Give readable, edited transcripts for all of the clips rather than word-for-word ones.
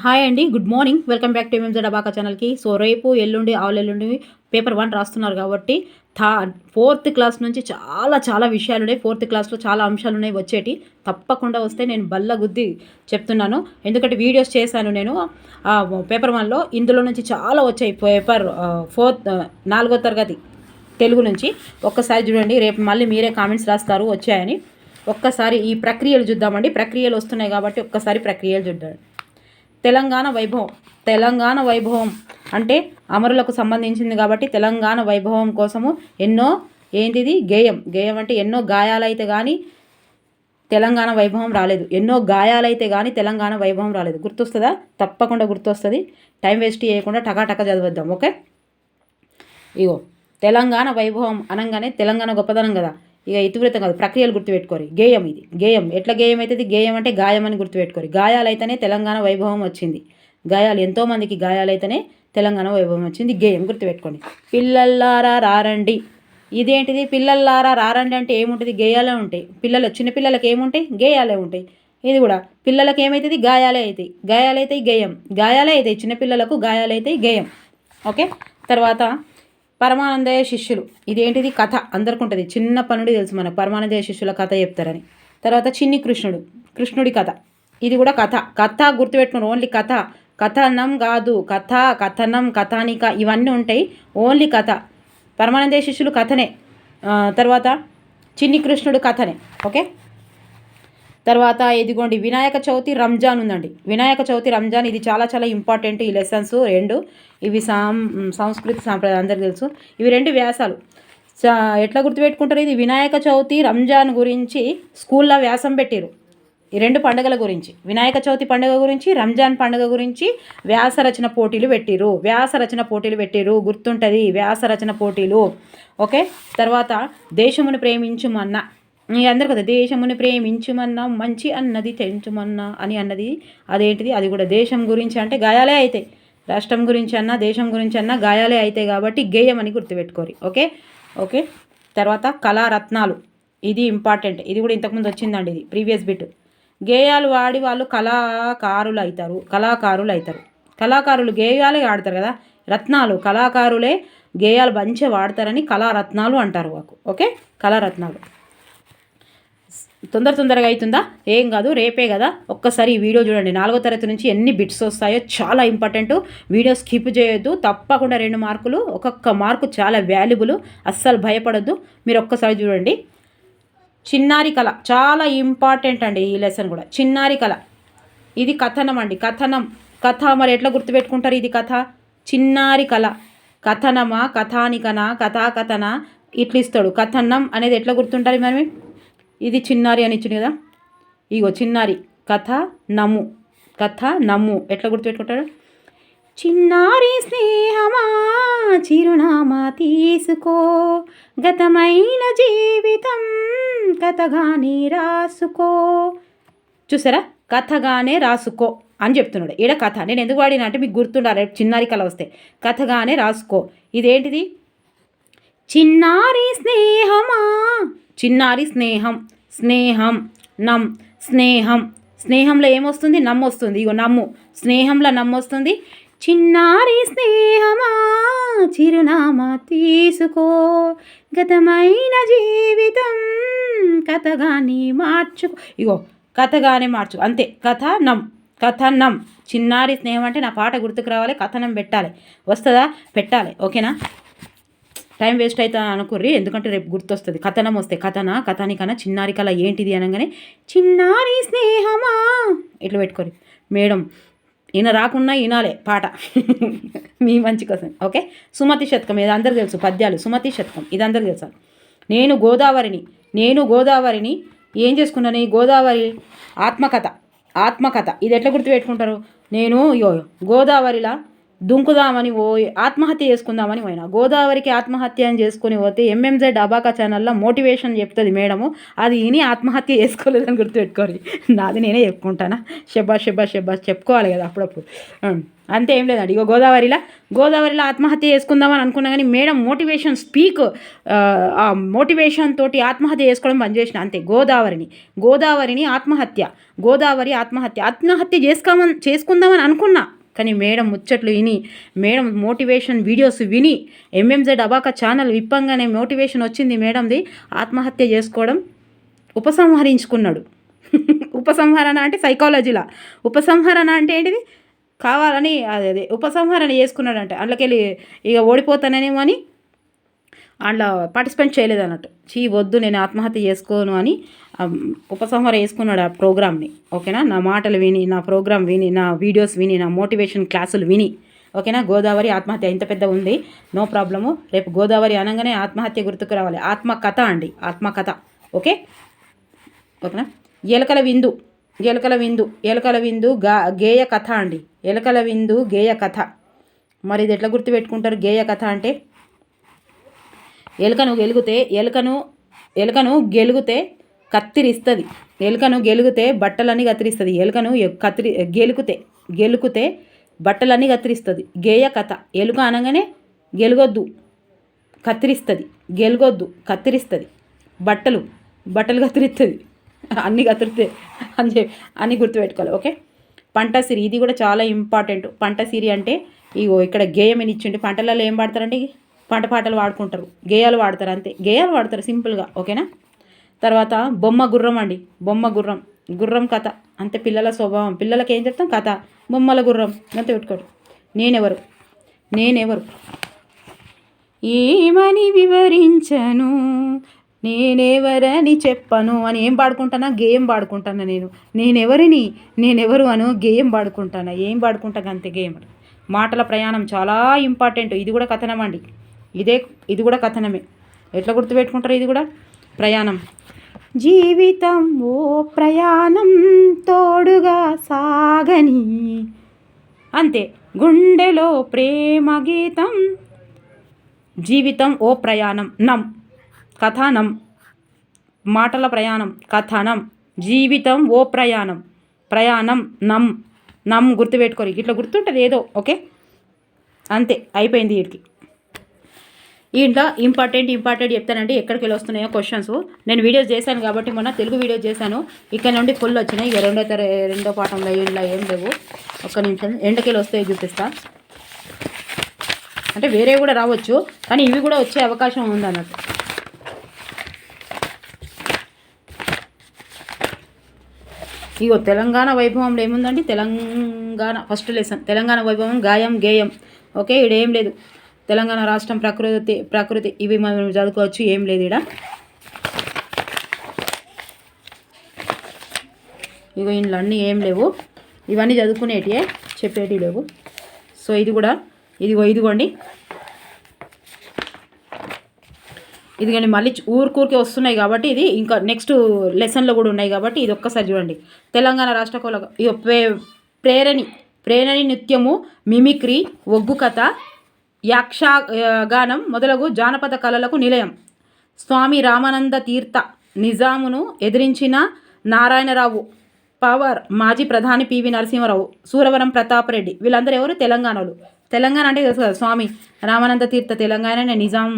Hi అండి, good morning. Welcome back to ఎంఎంజెడ్ abaca ఛానల్కి. So రేపు ఎల్లుండి ఆవులెల్లుండి పేపర్ 1 రాస్తున్నారు కాబట్టి ఫోర్త్ క్లాస్ నుంచి చాలా విషయాలు ఉన్నాయి. ఫోర్త్ క్లాస్లో చాలా అంశాలు ఉన్నాయి వచ్చేటి. తప్పకుండా వస్తే నేను బల్ల గుద్ది చెప్తున్నాను. ఎందుకంటే వీడియోస్ చేశాను నేను పేపర్ 1లో. ఇందులో నుంచి చాలా వచ్చాయి. పేపర్ 4వ తరగతి తెలుగు నుంచి ఒక్కసారి చూడండి. రేపు మళ్ళీ మీరే కామెంట్స్ రాస్తారు వచ్చాయని. ఒక్కసారి ఈ ప్రక్రియలు చూద్దామండి. ప్రక్రియలు వస్తున్నాయి కాబట్టి ఒక్కసారి ప్రక్రియలు చూద్దాం. తెలంగాణ వైభవం అంటే అమరులకు సంబంధించింది కాబట్టి తెలంగాణ వైభవం కోసము ఎన్నో గేయం అంటే ఎన్నో గాయాలైతే కానీ తెలంగాణ వైభవం రాలేదు. ఎన్నో గాయాలైతే కానీ తెలంగాణ వైభవం రాలేదు. గుర్తొస్తుందా? తప్పకుండా గుర్తొస్తుంది. టైం వేస్ట్ చేయకుండా టకాటక చదివేద్దాం. ఓకే, ఇగో తెలంగాణ వైభవం అనగానే తెలంగాణ గొప్పదనం కదా. ఇక ఇతివృత్తం కాదు, ప్రక్రియలు గుర్తుపెట్టుకోరు. గేయం ఇది గేయం. ఎట్లా గేయం అవుతుంది? గేయం అంటే గాయం అని గుర్తుపెట్టుకోరు. గాయాలైతేనే తెలంగాణ వైభవం వచ్చింది. గాయాలు ఎంతోమందికి గాయాలైతేనే తెలంగాణ వైభవం వచ్చింది. గేయం గుర్తుపెట్టుకోండి. పిల్లల్లారా రారండి. ఇదేంటిది? పిల్లల్లారా రారండి అంటే ఏముంటుంది? గేయాలే ఉంటాయి. చిన్నపిల్లలకి ఏముంటాయి? గేయాలే ఉంటాయి. ఇది కూడా పిల్లలకి ఏమవుతుంది? గాయాలే అవుతాయి. గాయాలైతే గేయం. గాయాలే అవుతాయి చిన్నపిల్లలకు, గాయాలైతే గేయం. ఓకే, తర్వాత పరమానందయ్య శిష్యులు. ఇదేంటిది? కథ. అందరికి ఉంటుంది. చిన్నప్పటి నుండి తెలుసు మనకు పరమానందయ్య శిష్యుల కథ చెప్తారని. తర్వాత చిన్ని కృష్ణుడి కథ. ఇది కూడా కథ గుర్తుపెట్టుకుని. ఓన్లీ కథ, కథనం కాదు. కథనం, కథానిక ఇవన్నీ ఉంటాయి. ఓన్లీ కథ. పరమానందయ్య శిష్యులు కథనే. తర్వాత చిన్ని కృష్ణుడు కథనే. ఓకే, తర్వాత ఇదిగోండి వినాయక చవితి, రంజాన్ ఉందండి. వినాయక చవితి, రంజాన్ ఇది చాలా ఇంపార్టెంట్. ఈ లెసన్స్ రెండు ఇవి సంస్కృతి సాంప్రదాయం అందరికీ తెలుసు. ఇవి రెండు వ్యాసాలు. ఎట్లా గుర్తుపెట్టుకుంటారు? ఇది వినాయక చవితి, రంజాన్ గురించి స్కూల్లో వ్యాసం పెట్టారు. ఈ రెండు పండుగల గురించి, వినాయక చవితి పండుగ గురించి, రంజాన్ పండుగ గురించి వ్యాసరచన పోటీలు పెట్టిరు. గుర్తుంటుంది, వ్యాసరచన పోటీలు. ఓకే, తర్వాత దేశమును ప్రేమించుమన్నా. మీ అందరు కదా, దేశముని ప్రేమించుమన్నా మంచి అన్నది తెంచుమన్నా అని అన్నది. అదేంటిది? అది కూడా దేశం గురించి అంటే గాయాలే అవుతాయి. రాష్ట్రం గురించి అన్నా దేశం గురించి అన్నా గాయాలే అవుతాయి కాబట్టి గేయం అని గుర్తుపెట్టుకోరు. ఓకే, తర్వాత కళారత్నాలు. ఇది ఇంపార్టెంట్. ఇది కూడా ఇంతకుముందు వచ్చిందండి. ఇది ప్రీవియస్ బిట్. గేయాలు వాడి వాళ్ళు కళాకారులు అవుతారు. కళాకారులు గేయాలే ఆడతారు కదా. రత్నాలు కళాకారులే గేయాలు మంచిగా వాడతారని కళారత్నాలు అంటారు వాకు. ఓకే, కళారత్నాలు. తొందరగా అవుతుందా? ఏం కాదు, రేపే కదా. ఒక్కసారి ఈ వీడియో చూడండి. 4వ తరగతి నుంచి ఎన్ని బిట్స్ వస్తాయో చాలా ఇంపార్టెంట్. వీడియో స్కిప్ చేయొద్దు. తప్పకుండా 2 మార్కులు. ఒక్కొక్క మార్కు చాలా వాల్యుబుల్. అస్సలు భయపడొద్దు. మీరు ఒక్కసారి చూడండి. చిన్నారి కళ చాలా ఇంపార్టెంట్ అండి. ఈ లెసన్ కూడా చిన్నారి కళ. ఇది కథనం అండి. కథ మరి ఎట్లా గుర్తుపెట్టుకుంటారు? ఇది కథ. చిన్నారి కళ. కథనమా, కథానికనా, కథాకథన ఇట్లా ఇస్తాడు. కథనం అనేది ఎట్లా గుర్తుంటారు మరి? ఇది చిన్నారి అని ఇచ్చింది కదా. ఇగో చిన్నారి కథ నమ్ము ఎట్లా గుర్తుపెట్టుకుంటాడు? చిన్నారి స్నేహమా చిరునామా తీసుకో, గతమైన జీవితం కథగానే రాసుకో. చూసారా? కథగానే రాసుకో అని చెప్తున్నాడు. ఈడ కథ నేను ఎందుకు వాడినా అంటే మీకు గుర్తుండాలి. చిన్నారి కళ వస్తే కథగానే రాసుకో. ఇదేంటిది? చిన్నారి స్నేహమా. చిన్నారి స్నేహం స్నేహంలో ఏమొస్తుంది? నమ్ము వస్తుంది. ఇగో నమ్ము. స్నేహంలో నమ్ము వస్తుంది. చిన్నారి స్నేహమా చిరునామా తీసుకో, గతమైన జీవితం కథగానే మార్చుకో. ఇగో కథగానే మార్చుకో అంతే. కథనం. చిన్నారి స్నేహం అంటే నా పాట గుర్తుకు రావాలి. కథనం పెట్టాలి. వస్తుందా? పెట్టాలి. ఓకేనా? టైం వేస్ట్ అవుతా అనుకుర్రి, ఎందుకంటే రేపు గుర్తొస్తుంది. కథనం వస్తే కథానికన్నా చిన్నారి కళ ఏంటిది అనగానే చిన్నారి స్నేహమా ఇట్లా పెట్టుకోరు. మేడం రాకున్నా వినాలే పాట మీ మంచి కోసం. ఓకే, సుమతి శతకం ఇది అందరికి తెలుసు. పద్యాలు సుమతి శతకం ఇది అందరికి తెలుసు. నేను గోదావరిని ఏం చేసుకున్నాను? ఈ గోదావరి ఆత్మకథ. ఇది ఎట్లా గుర్తుపెట్టుకుంటారు? నేను గోదావరిలా దుంకుదామని పోయి ఆత్మహత్య చేసుకుందామని పోయినా. గోదావరికి ఆత్మహత్య అని చేసుకుని పోతే ఎంఎంజెడ్ అబాకా ఛానల్లో మోటివేషన్ చెప్తుంది మేడము. అది విని ఆత్మహత్య చేసుకోలేదని గుర్తుపెట్టుకోరు. నాది నేనే చెప్పుకుంటానా, షెబ్బాస్ షెబ్బాస్ షెబ్బాస్ చెప్పుకోవాలి కదా అప్పుడప్పుడు. అంతే, ఏం లేదండి. ఇక గోదావరిలో ఆత్మహత్య చేసుకుందామని అనుకున్నా కానీ మేడం మోటివేషన్ ఆ మోటివేషన్ తోటి ఆత్మహత్య చేసుకోవడం బంద్ చేసిన. అంతే. గోదావరిని ఆత్మహత్య చేసుకుందామని అనుకున్నా. కానీ మేడం ముచ్చట్లు విని, మేడం మోటివేషన్ వీడియోస్ విని, ఎంఎంజెడ్ అబాకా ఛానల్ విప్పంగానే మోటివేషన్ వచ్చింది మేడంది. ఆత్మహత్య చేసుకోవడం ఉపసంహరించుకున్నాడు. ఉపసంహరణ అంటే సైకాలజీలా, ఉపసంహరణ అంటే ఏంటిది, కావాలని అదే ఉపసంహరణ చేసుకున్నాడంటే. అందులోకెళ్ళి ఇక ఓడిపోతానేమో అని అందులో పార్టిసిపేట్ చేయలేదు అన్నట్టు. వద్దు నేను ఆత్మహత్య చేసుకోను అని ఉపసంహార చేసుకున్నాడు ఆ ప్రోగ్రామ్ని. ఓకేనా, నా మాటలు విని, నా ప్రోగ్రామ్ విని, నా వీడియోస్ విని, నా మోటివేషన్ క్లాసులు విని. ఓకేనా, గోదావరి ఆత్మహత్య ఇంత పెద్ద ఉంది, నో ప్రాబ్లము. రేపు గోదావరి అనగానే ఆత్మహత్య గుర్తుకు రావాలి. ఆత్మకథ అండి, ఆత్మకథ. ఓకేనా. ఎలకల విందు గేయ కథ అండి. ఎలకల విందు గేయ కథ. మరి ఇది ఎట్లా గుర్తుపెట్టుకుంటారు? గేయ కథ అంటే ఎలుకను గెలుగుతే కత్తిరిస్తుంది. ఎలుకను గెలుగుతే బట్టలన్నీ కత్తిరిస్తుంది. ఎలుకను గెలుకుతే బట్టలన్నీ కత్తిరిస్తుంది. గేయ కథ. ఎలుక అనగానే గెలుగొద్దు కత్తిరిస్తుంది. బట్టలు కత్తిరిస్తుంది, అన్నీ కత్తిరిస్తాయి అన్నీ గుర్తుపెట్టుకోవాలి. ఓకే. పంటసిరి, ఇది కూడా చాలా ఇంపార్టెంట్. పంటసిరి అంటే ఇక్కడ గేయం అని ఇచ్చిండి. పంటలలో ఏం పాడతారంటే పంట పాటలు వాడుకుంటారు, గేయాలు వాడతారు, అంతే. గేయాలు వాడతారు సింపుల్గా. ఓకేనా. తర్వాత బొమ్మ గుర్రం అండి. గుర్రం కథ. అంతే, పిల్లల స్వభావం. పిల్లలకి ఏం చెప్తాం? కథ. బొమ్మల గుర్రం అంతే పెట్టుకోరు. నేనెవరు ఏమని వివరించను, నేనెవరని చెప్పను అని ఏం పాడుకుంటానా? గేయం పాడుకుంటాను. నేనెవరు అను గేయం పాడుకుంటాను. ఏం పాడుకుంటాను అంతే, గేయం. మాటల ప్రయాణం చాలా ఇంపార్టెంట్. ఇది కూడా కథనం అండి. ఇది కూడా కథనమే. ఎట్లా గుర్తుపెట్టుకుంటారు? ఇది కూడా ప్రయాణం. జీవితం ఓ ప్రయాణం తోడుగా సాగని, అంతే. గుండెలో ప్రేమ గీతం. జీవితం ఓ ప్రయాణం. కథనం. మాటల ప్రయాణం కథనం. జీవితం ఓ ప్రయాణం నం గుర్తుపెట్టుకోరు. ఇట్లా గుర్తుంటుంది ఏదో. ఓకే, అంతే, అయిపోయింది. వీటికి ఇంట్లో ఇంపార్టెంట్ చెప్తానండి. ఎక్కడికి వెళ్ళి వస్తున్నాయో క్వశ్చన్స్. నేను వీడియోస్ చేశాను కాబట్టి మొన్న తెలుగు వీడియోస్ చేశాను, ఇక్కడ నుండి ఫుల్ వచ్చినాయి. ఇక రెండో పాఠంలో ఇంట్లో ఏం లేవు. ఒక్క నిమిషం, ఎండకెళ్ళి వస్తాయి చూపిస్తా. అంటే వేరే కూడా రావచ్చు, కానీ ఇవి కూడా వచ్చే అవకాశం ఉందన్నట్టు. ఇగో తెలంగాణ వైభవంలో ఏముందండి? తెలంగాణ ఫస్ట్ లెసన్, తెలంగాణ వైభవం గాయం గేయం. ఓకే, ఇడేం లేదు. తెలంగాణ రాష్ట్రం ప్రకృతి ఇవి మనం చదువుకోవచ్చు, ఏం లేదు ఇక్కడ. ఇగో ఇంట్లో అన్నీ ఏం లేవు, ఇవన్నీ చదువుకునేటివే, చెప్పేటివి లేవు. సో ఇదిగోండి మళ్ళీ ఊరికే వస్తున్నాయి కాబట్టి ఇది ఇంకా నెక్స్ట్ లెసన్లో కూడా ఉన్నాయి కాబట్టి ఇది ఒక్కసారి చూడండి. తెలంగాణ రాష్ట్ర కోల ప్రేరణి నృత్యము, మిమిక్రీ, ఒగ్గు కథ, యక్షగానం మొదలగు జానపద కళలకు నిలయం. స్వామి రామానంద తీర్థ నిజామును ఎదిరించిన నారాయణరావు, పవర్ మాజీ ప్రధాని పివి నరసింహారావు, సూరవరం ప్రతాప్ రెడ్డి, వీళ్ళందరూ ఎవరు? తెలంగాణలో. తెలంగాణ అంటే తెలుసు కదా, స్వామి రామానంద తీర్థ తెలంగాణనే, నిజాం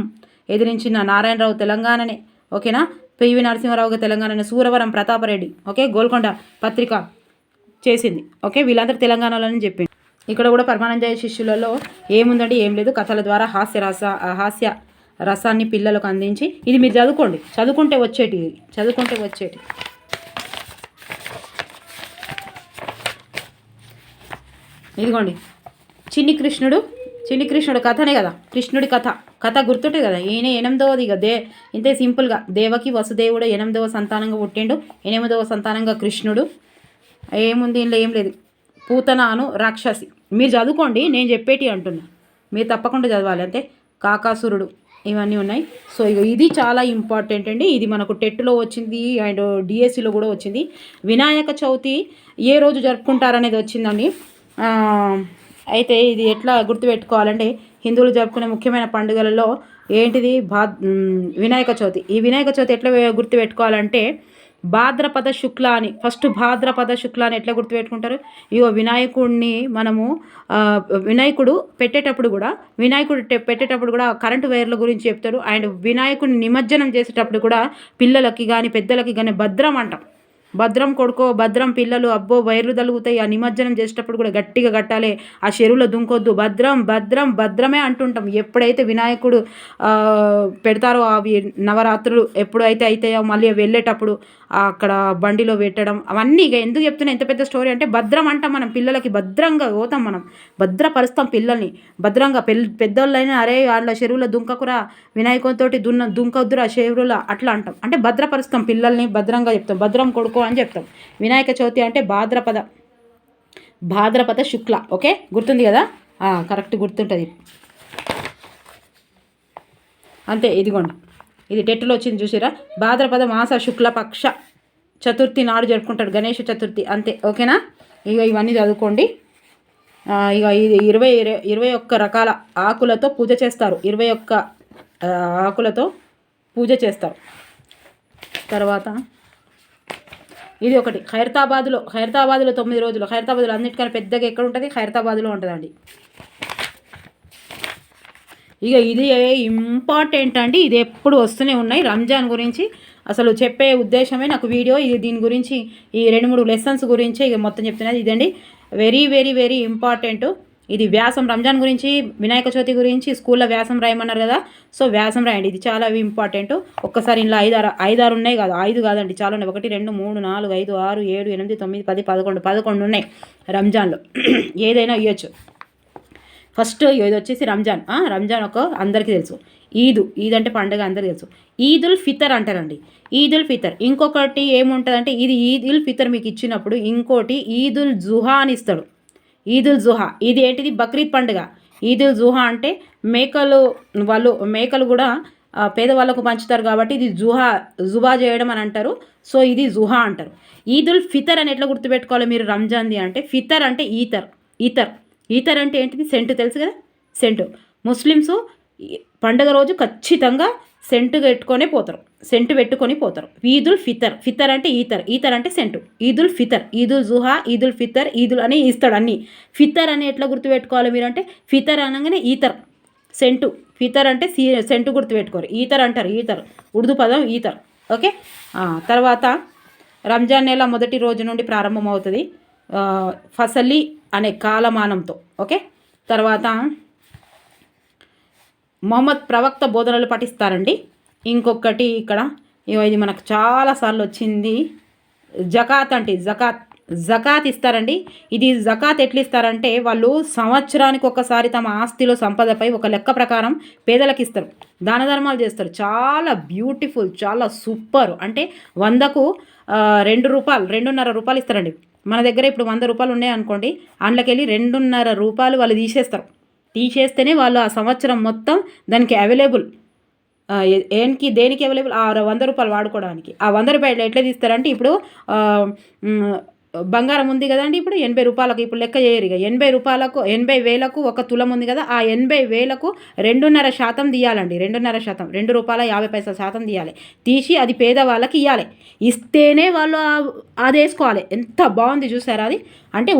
ఎదిరించిన నారాయణరావు తెలంగాణనే. ఓకేనా. పివి నరసింహారావుగా తెలంగాణనే, సూరవరం ప్రతాపరెడ్డి. ఓకే, గోల్కొండ పత్రిక చేసింది. ఓకే, వీళ్ళందరూ తెలంగాణలోనే చెప్పింది. ఇక్కడ కూడా పరమానందయ్య శిష్యులలో ఏముందండి? ఏం లేదు. కథల ద్వారా హాస్య రసాన్ని పిల్లలకు అందించి, ఇది మీరు చదువుకుంటే వచ్చేటి. ఇదిగోండి, చిన్ని కృష్ణుడు కథనే కదా, కృష్ణుడి కథ గుర్తుంటుంది కదా. ఈయన 8వది. ఇక ఇంతే సింపుల్గా. దేవకి వసుదేవుడు 8వ సంతానంగా పుట్టిండు, 8వ సంతానంగా కృష్ణుడు. ఏముంది ఇంట్లో? ఏం లేదు. పూతనాను రాక్షసి. మీరు చదువుకోండి, నేను చెప్పేటి అంటున్నా, మీరు తప్పకుండా చదవాలి. అంతే. కాకాసురుడు, ఇవన్నీ ఉన్నాయి. సో ఇది చాలా ఇంపార్టెంట్ అండి. ఇది మనకు టెట్లో వచ్చింది అండ్ డిఎస్సిలో కూడా వచ్చింది. వినాయక చవితి ఏ రోజు జరుపుకుంటారనేది వచ్చిందండి. అయితే ఇది ఎట్లా గుర్తుపెట్టుకోవాలంటే హిందువులు జరుపుకునే ముఖ్యమైన పండుగలలో ఏంటిది వినాయక చవితి. ఈ వినాయక చవితి ఎట్లా గుర్తుపెట్టుకోవాలంటే భాద్రపద శుక్ల అని, ఫస్ట్ భాద్రపద శుక్ల అని ఎట్లా గుర్తుపెట్టుకుంటారు? ఇగో వినాయకుడిని మనము వినాయకుడు పెట్టేటప్పుడు కూడా కరెంటు వైర్ల గురించి చెప్తారు. అండ్ వినాయకుడిని నిమజ్జనం చేసేటప్పుడు కూడా పిల్లలకి కానీ పెద్దలకి కానీ భద్రం అంటాం. భద్రం కొడుకో భద్రం పిల్లలు అబ్బో వైర్లు తలుగుతాయి. ఆ నిమజ్జనం చేసేటప్పుడు కూడా గట్టిగా కట్టాలి, ఆ చెరువులో దుంకొద్దు, భద్రం భద్రం భద్రమే అంటుంటాం. ఎప్పుడైతే వినాయకుడు పెడతారో అవి నవరాత్రులు ఎప్పుడైతే అవుతాయో మళ్ళీ వెళ్ళేటప్పుడు అక్కడ బండిలో పెట్టడం అవన్నీ. ఇక ఎందుకు చెప్తున్నా ఎంత పెద్ద స్టోరీ అంటే భద్రం అంటాం. మనం పిల్లలకి భద్రంగా పోతాం, మనం భద్రపరుస్తాం పిల్లల్ని భద్రంగా. పెద్దోళ్ళైనా అరే వాళ్ళ చెరువులో దుంకకురా, వినాయకునితో దుంకొద్దురా చెరువులో అట్లా అంటాం. అంటే భద్రపరుస్తాం పిల్లల్ని, భద్రంగా చెప్తాం, భద్రం కొడుకో అని చెప్తాం. వినాయక చవితి అంటే భాద్రపద శుక్ల. ఓకే, గుర్తుంది కదా? కరెక్ట్ గుర్తుంటుంది అంతే. ఇదిగోండి, ఇది టెట్లో వచ్చింది చూసిరా, భాద్రపద మాస శుక్లపక్ష చతుర్థి నాడు జరుపుకుంటాడు గణేష చతుర్థి. అంతే, ఓకేనా? ఇక ఇవన్నీ చదువుకోండి. ఇక ఇది 21 రకాల ఆకులతో పూజ చేస్తారు. 21 ఆకులతో పూజ చేస్తారు. తర్వాత ఇది ఒకటి ఖైరతాబాద్లో 9 రోజులు. ఖైరతాబాద్లో అన్నిటికన్నా పెద్దగా ఎక్కడ ఉంటుంది? ఖైరతాబాద్లో ఉంటుందండి. ఇక ఇది ఇంపార్టెంట్ అండి, ఇది ఎప్పుడు వస్తూనే ఉన్నాయి. రంజాన్ గురించి అసలు చెప్పే ఉద్దేశమే నాకు వీడియో ఇది. దీని గురించి ఈ 2-3 లెసన్స్ గురించి ఇక మొత్తం చెప్తున్నది ఇదండి. Very very very important. ఇది వ్యాసం, రంజాన్ గురించి, వినాయక చవితి గురించి స్కూల్లో వ్యాసం రాయమన్నారు కదా, సో వ్యాసం రాయండి. ఇది చాలా ఇంపార్టెంట్. ఒక్కసారి ఇంట్లో 5 ఉన్నాయి కాదు, 5 కాదండి, చాలా ఉన్నాయి. 1 2 3 4 5 6 7 8 9 10 11 ఉన్నాయి రంజాన్లో. ఏదైనా ఇవ్వచ్చు. ఫస్ట్ ఇది వచ్చేసి రంజాన్. రంజాన్ అందరికీ తెలుసు. ఈద్ అంటే పండుగ అందరికీ తెలుసు. ఈదుల్ ఫితర్ అంటారండి, ఈదుల్ ఫితర్. ఇంకొకటి ఏముంటుందంటే ఇది ఈదుల్ ఫితర్ మీకు ఇచ్చినప్పుడు ఇంకోటి ఈదుల్ జుహా అని ఇస్తాడు. ఈదుల్ జుహా ఇది ఏంటిది? బక్రీద్ పండుగ. ఈదుల్ జుహా అంటే మేకలు కూడా పేదవాళ్ళకు పంచుతారు కాబట్టి ఇది జుబా చేయడం అని అంటారు. సో ఇది జుహా అంటారు. ఈదుల్ ఫితర్ అని ఎట్లా గుర్తుపెట్టుకోవాలి మీరు రంజాన్ది అంటే? ఫితర్ అంటే ఈతర్ అంటే ఏంటిది? సెంటు, తెలుసు కదా, సెంటు. ముస్లిమ్స్ పండుగ రోజు ఖచ్చితంగా సెంటు పెట్టుకొని పోతారు. ఈదుల్ ఫితర్ అంటే ఈతర్ అంటే సెంటు. ఈదుల్ ఫితర్, ఈదుల్ జుహా, ఈదుల్ ఫితర్, ఈదుల్ అని ఇస్తాడు అన్నీ. ఫితర్ అని ఎట్లా గుర్తుపెట్టుకోవాలి మీరు అంటే? ఫితర్ అనగానే ఈతర్, సెంటు. ఫితర్ అంటే సెంటు గుర్తుపెట్టుకోరు, ఈతర్ అంటారు. ఉర్దూ పదం ఈతర్. ఓకే. తర్వాత రంజాన్ నెల మొదటి రోజు నుండి ప్రారంభమవుతుంది ఫసలి అనే కాలమానంతో. ఓకే. తర్వాత మొహమ్మద్ ప్రవక్త బోధనలు పాటిస్తారండి. ఇంకొకటి ఇక్కడ ఇది మనకు చాలాసార్లు వచ్చింది, జకాత్ అంటే జకాత్ ఇస్తారండి. ఇది జకాత్ ఎట్లా ఇస్తారంటే వాళ్ళు సంవత్సరానికి ఒకసారి తమ ఆస్తిలో సంపదపై ఒక లెక్క ప్రకారం పేదలకు ఇస్తారు, దాన ధర్మాలు చేస్తారు. చాలా బ్యూటిఫుల్, చాలా సూపర్. అంటే 100కు 2 రూపాయలు, 2.5 రూపాయలు ఇస్తారండి. మన దగ్గర ఇప్పుడు 100 రూపాయలు ఉన్నాయి అనుకోండి, అందులోకెళ్ళి 2.5 రూపాయలు వాళ్ళు తీసేస్తేనే వాళ్ళు ఆ సంవత్సరం మొత్తం దానికి అవైలబుల్. దేనికి అవైలబుల్? ఆ 100 రూపాయలు వాడుకోవడానికి. ఆ 100 రూపాయలు ఎట్లా తీస్తారంటే, ఇప్పుడు బంగారం ఉంది కదండి, ఇప్పుడు 80 రూపాయలకు ఇప్పుడు లెక్క చేయరు. ఇక 80,000కు 1 తులం ఉంది కదా, ఆ 80,000కు 2.5% తీయాలండి. 2.5%, ₹2.50 తీయాలి. తీసి అది పేదవాళ్ళకి ఇవ్వాలి. ఇస్తేనే వాళ్ళు అది వేసుకోవాలి. ఎంత బాగుంది చూసారా అది? అంటే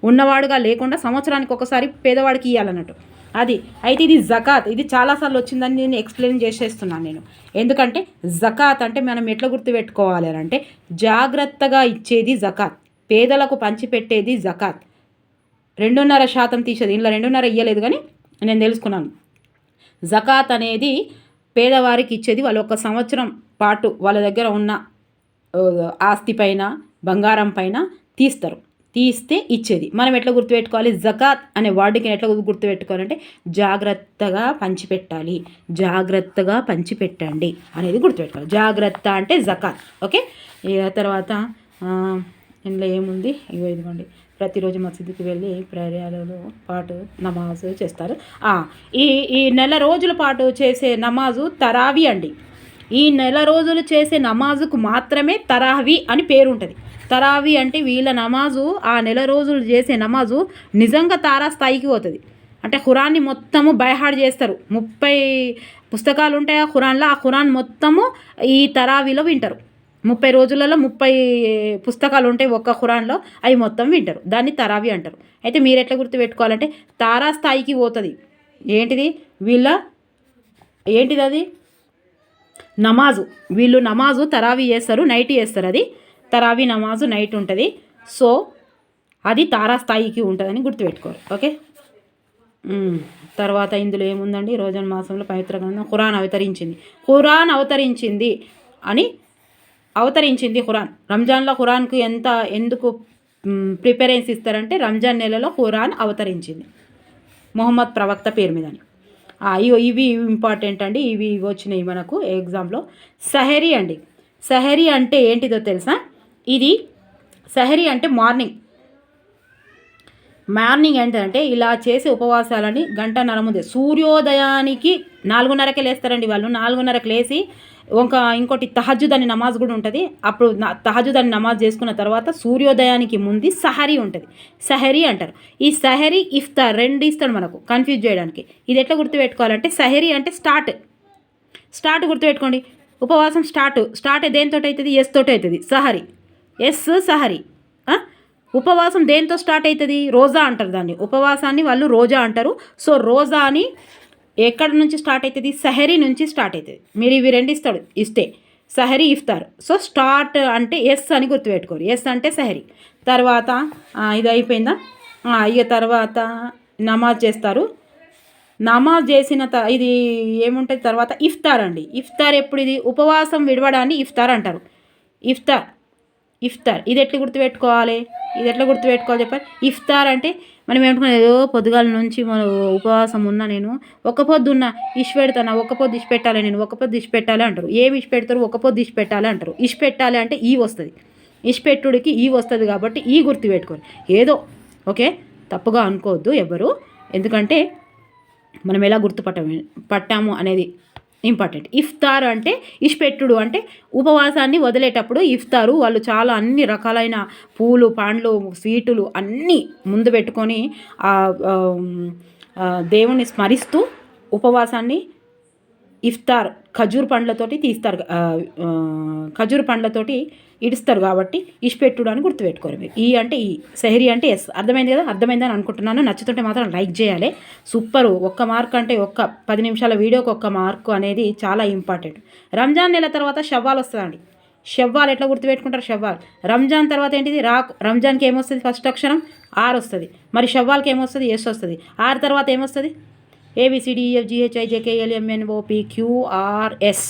ఉన్నవాడుగా లేకుండా సంవత్సరానికి ఒకసారి పేదవాడికి ఇవ్వాలన్నట్టు అది. అయితే ఇది జకాత్. ఇది చాలాసార్లు వచ్చిందని నేను ఎక్స్ప్లెయిన్ చేసేస్తున్నాను నేను. ఎందుకంటే జకాత్ అంటే మనం ఎట్లా గుర్తుపెట్టుకోవాలి అని అంటే, జాగ్రత్తగా ఇచ్చేది జకాత్, పేదలకు పంచిపెట్టేది జకాత్. 2.5% తీసేది. ఇంట్లో 2.5 ఇవ్వలేదు కానీ నేను తెలుసుకున్నాను. జకాత్ అనేది పేదవారికి ఇచ్చేది. వాళ్ళు 1 సంవత్సరం పాటు వాళ్ళ దగ్గర ఉన్న ఆస్తి పైన, బంగారం పైన తీస్తే ఇచ్చేది. మనం ఎట్లా గుర్తుపెట్టుకోవాలి? జకాత్ అనే వర్డ్కి ఎట్లా గుర్తుపెట్టుకోవాలంటే జాగ్రత్తగా పంచిపెట్టాలి, జాగ్రత్తగా పంచిపెట్టండి అనేది గుర్తుపెట్టుకోవాలి. జాగ్రత్త అంటే జకాత్. ఓకే. తర్వాత ఇందులో ఏముంది? ఇదిగోండి, ప్రతిరోజు మసీదుకి వెళ్ళి ప్రేయర్లలో పాటు నమాజు చేస్తారు. ఈ నెల రోజుల పాటు చేసే నమాజు తరావీ అండి. ఈ నెల రోజులు చేసే నమాజుకు మాత్రమే తరావీ అని పేరు ఉంటుంది. తరావీ అంటే వీళ్ళ నమాజు, ఆ నెల రోజులు చేసే నమాజు నిజంగా తారా స్థాయికి పోతుంది. అంటే ఖురాన్ని మొత్తము బైహాడ్ చేస్తారు. 30 పుస్తకాలు ఉంటాయి ఆ ఖురాన్లో. ఆ ఖురాన్ మొత్తము ఈ తరావీలో వింటారు. 30 రోజులలో 30 పుస్తకాలు ఉంటాయి ఒక్క ఖురాన్లో, అవి మొత్తం వింటారు. దాన్ని తరావీ అంటారు. అయితే మీరు ఎట్లా గుర్తుపెట్టుకోవాలంటే తారా స్థాయికి పోతుంది. ఏంటిది వీళ్ళ ఏంటిది అది నమాజు. వీళ్ళు నమాజు తరావీ చేస్తారు, నైట్ చేస్తారు. అది తరావీ నమాజు నైట్ ఉంటుంది. సో అది తారా స్థాయికి ఉంటుందని గుర్తుపెట్టుకోవాలి. ఓకే. తర్వాత ఇందులో ఏముందండి, రోజన్ మాసంలో పవిత్ర గ్రంథం ఖురాన్ అవతరించింది అని అవతరించింది ఖురాన్. రంజాన్లో ఖురాన్కు ఎందుకు ప్రిఫరెన్స్ ఇస్తారంటే రంజాన్ నెలలో ఖురాన్ అవతరించింది మొహమ్మద్ ప్రవక్త పేరు మీదని. ఇవి ఇంపార్టెంట్ అండి. ఇవి వచ్చినాయి మనకు ఎగ్జామ్లో. సహరీ అండి. సహరీ అంటే ఏంటిదో తెలుసా? ఇది సహరీ అంటే మార్నింగ్ ఏంటంటే ఇలా చేసే ఉపవాసాలని 1:30 ముందే సూర్యోదయానికి 4:30కే లేస్తారండి వాళ్ళు. 4:30కి లేచి ఇంకోటి తహజ్జుద్ అని నమాజ్ కూడా ఉంటుంది. అప్పుడు తహజ్జుద్ అని నమాజ్ చేసుకున్న తర్వాత సూర్యోదయానికి ముందు సహరీ ఉంటుంది. సహరీ అంటారు. ఈ సహరీ ఇఫ్తార్ 2 ఇస్తాడు మనకు కన్ఫ్యూజ్ చేయడానికి. ఇది ఎట్లా గుర్తుపెట్టుకోవాలంటే సహరీ అంటే స్టార్ట్ గుర్తుపెట్టుకోండి. ఉపవాసం స్టార్ట్ దేనితో అవుతుంది? ఎస్ తోటి అవుతుంది. సహరీ సహరీ. ఉపవాసం దేంతో స్టార్ట్ అవుతుంది? రోజా అంటారు దాన్ని. ఉపవాసాన్ని వాళ్ళు రోజా అంటారు. సో రోజా అని ఎక్కడి నుంచి స్టార్ట్ అవుతుంది? సహరీ నుంచి స్టార్ట్ అవుతుంది. మీరు ఇవి 2 ఇస్తే సహరీ ఇఫ్తార్. సో స్టార్ట్ అంటే ఎస్ అని గుర్తుపెట్టుకోరు. ఎస్ అంటే సహరీ. తర్వాత ఇది అయిపోయిందా? ఇక తర్వాత నమాజ్ చేస్తారు. నమాజ్ చేసిన ఇది ఏముంటుంది తర్వాత? ఇఫ్తార్ అండి. ఇఫ్తార్ ఎప్పుడు? ఇది ఉపవాసం విడవడాన్ని ఇఫ్తార్ అంటారు. ఇఫ్తార్ ఇది ఎట్లా గుర్తుపెట్టుకోవాలి చెప్పాలి. ఇఫ్తార్ అంటే మనం ఏమనుకున్నాం, ఏదో పొద్దుగాల నుంచి మనం ఉపవాసం ఉన్నా, నేను ఒక్క పొద్దు ఉన్నా, పెడతాను, ఒక్క పొద్దు పెట్టాలి, నేను ఒక్క పొద్దు పెట్టాలి అంటారు. ఏమి పెడతారు? ఒక్క పొద్దు పెట్టాలి అంటారు. పెట్టాలి అంటే ఈ వస్తుంది. పెట్టుడికి ఈ వస్తుంది కాబట్టి ఈ గుర్తుపెట్టుకోవాలి. ఏదో ఓకే, తప్పుగా అనుకోవద్దు ఎవరు. ఎందుకంటే మనం ఎలా పట్టాము అనేది ఇంపార్టెంట్. ఇఫ్తార్ అంటే ఇష్పెట్టుడు అంటే ఉపవాసాన్ని వదిలేటప్పుడు ఇఫ్తారు. వాళ్ళు చాలా అన్ని రకాలైన పూలు, పండ్లు, స్వీటులు అన్నీ ముందు పెట్టుకొని దేవుణ్ణి స్మరిస్తూ ఉపవాసాన్ని ఇఫ్తార్ ఖజూర్ పండ్లతోటి తీస్తారు. ఖజూర్ పండ్లతోటి ఇడుస్తారు కాబట్టి ఇష్పెట్టుడు అని గుర్తుపెట్టుకోరు మీరు. ఈ అంటే ఈ సహరీ అంటే ఎస్. అర్థమైంది కదా? అర్థమైందని అనుకుంటున్నాను. నచ్చుతుంటే మాత్రం లైక్ చేయాలి. సూపరు. 1 మార్క్ అంటే 10 నిమిషాల వీడియోకి 1 మార్కు అనేది చాలా ఇంపార్టెంట్. రంజాన్ నెల తర్వాత షవ్వాల్ వస్తుందండి. షవ్వాల్ ఎట్లా గుర్తుపెట్టుకుంటారు? షవ్వాల్ రంజాన్ తర్వాత ఏంటిది? రంజాన్కి ఏమొస్తుంది? ఫస్ట్ అక్షరం ఆర్ వస్తుంది. మరి షవ్వాల్కి ఏమొస్తుంది? ఎస్ వస్తుంది. ఆర్ తర్వాత ఏమొస్తుంది? ABCDEFGHIJKLMNOPQRS.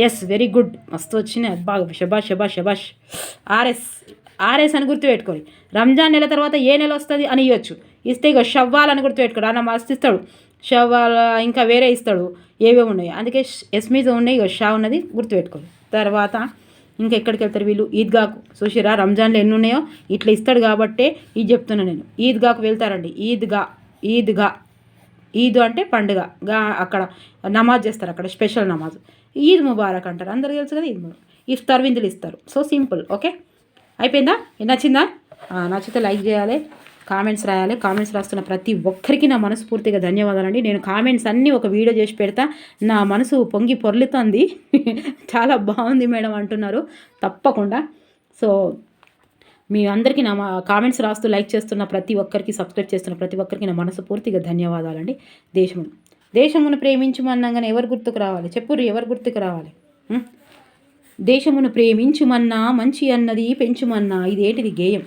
Yes very good. మస్తు వచ్చినాయి. బాగా శబాష్. ఆర్ఎస్ అని గుర్తుపెట్టుకోండి. రంజాన్ నెల తర్వాత ఏ నెల వస్తుంది అని ఇవ్వచ్చు. ఇస్తే ఇక షవ్వాల్ అని గుర్తుపెట్టుకోడు. అన్న మస్తు ఇస్తాడు. షవ్వాల్ ఇంకా వేరే ఇస్తాడు. ఏవేవి ఉన్నాయి, అందుకే ఎస్ మీద ఉన్నాయి. ఇక షా ఉన్నది గుర్తుపెట్టుకోండి. తర్వాత ఇంకా ఎక్కడికి వెళ్తారు వీళ్ళు? ఈద్గాకు. చూసిరా రంజాన్లో ఎన్ని ఉన్నాయో ఇట్లా ఇస్తాడు కాబట్టే ఇది చెప్తున్నాను నేను. ఈద్గాకు వెళ్తారండి. ఈద్గా ఈద్ అంటే పండుగ. అక్కడ నమాజ్ చేస్తారు. అక్కడ స్పెషల్ నమాజ్ ఈద్ ముబారక్ అంటారు. అందరికీ తెలుసు కదా ఈద్ ముబారక్. ఇఫ్తార్ విందులు ఇస్తారు. So simple. ఓకే, అయిపోయిందా? నచ్చిందా? నచ్చితే లైక్ చేయాలి, కామెంట్స్ రాయాలి. కామెంట్స్ రాస్తున్న ప్రతి ఒక్కరికి నా మనస్ఫూర్తిగా ధన్యవాదాలండి. నేను కామెంట్స్ అన్నీ ఒక వీడియో చేసి పెడతా. నా మనసు పొంగి పొర్లుతుంది. చాలా బాగుంది మేడం అంటున్నారు. తప్పకుండా. సో మీ అందరికీ నా కామెంట్స్ రాస్తూ లైక్ చేస్తున్న ప్రతి ఒక్కరికి, సబ్స్క్రైబ్ చేస్తున్న ప్రతి ఒక్కరికి నా మనస్ఫూర్తిగా ధన్యవాదాలండి. దేశమును ప్రేమించుమన్నాగానే ఎవరు గుర్తుకు రావాలి? చెప్పుర్రు, ఎవరు గుర్తుకు రావాలి? దేశమును ప్రేమించుమన్నా, మంచి అన్నది పెంచుమన్నా. ఇదేంటిది? గేయం.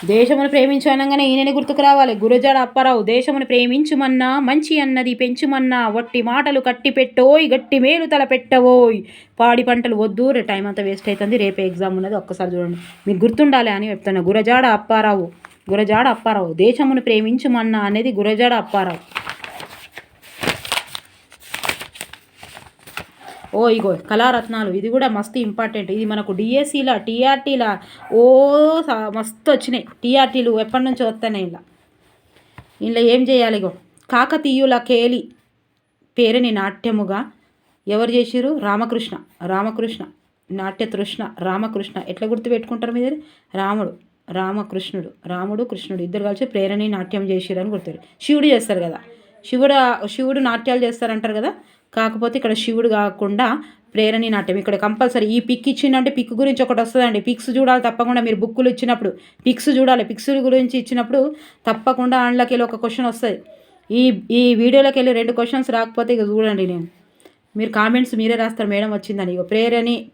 దేశమును ప్రేమించు అనగానే ఈయనని గుర్తుకు రావాలి. గురజాడ అప్పారావు. దేశమును ప్రేమించుమన్నా, మంచి అన్నది పెంచుమన్నా, వట్టి మాటలు కట్టి పెట్టోయ్, గట్టి మేలు తల పెట్టవోయ్, పాడి పంటలు వద్దు. టైం అంతా వేస్ట్ అవుతుంది. రేపే ఎగ్జామ్ ఉన్నది. ఒక్కసారి చూడండి, మీకు గుర్తుండాలి అని చెప్తున్నా. గురజాడ అప్పారావు. దేశమును ప్రేమించుమన్నా అనేది గురజాడ అప్పారావు. ఇగో కళారత్నాలు. ఇది కూడా మస్తు ఇంపార్టెంట్. ఇది మనకు డిఎస్సిలా, టీఆర్టీలా మస్తు వచ్చినాయి. టీఆర్టీలు ఎప్పటి నుంచో వస్తున్నాయి. ఇలా ఏం చేయాలి? ఇగో కాకతీయుల కేలి పేరుని నాట్యముగా ఎవరు చేసిరు? రామకృష్ణ. రామకృష్ణ నాట్య తృష్ణ రామకృష్ణ. ఎట్లా గుర్తుపెట్టుకుంటారు మీరు? రాముడు రామకృష్ణుడు, రాముడు కృష్ణుడు ఇద్దరు కలిసి ప్రేరణి నాట్యం చేసిరు అని గుర్తురు. శివుడు చేస్తారు కదా, శివుడు నాట్యాలు చేస్తారంటారు కదా, కాకపోతే ఇక్కడ శివుడు కాకుండా ప్రేరణి నాట్యం. ఇక్కడ కంపల్సరీ ఈ పిక్ ఇచ్చిందంటే పిక్ గురించి ఒకటి వస్తుందండి. పిక్స్ చూడాలి తప్పకుండా. మీరు బుక్కులు ఇచ్చినప్పుడు పిక్స్ చూడాలి. పిక్స్ గురించి ఇచ్చినప్పుడు తప్పకుండా అందులోకి వెళ్ళి ఒక క్వశ్చన్ వస్తుంది. ఈ వీడియోలోకి వెళ్ళి 2 క్వశ్చన్స్ రాకపోతే ఇక చూడండి, నేను మీరు కామెంట్స్ మీరే రాస్తారు మేడం వచ్చిందని. ఇక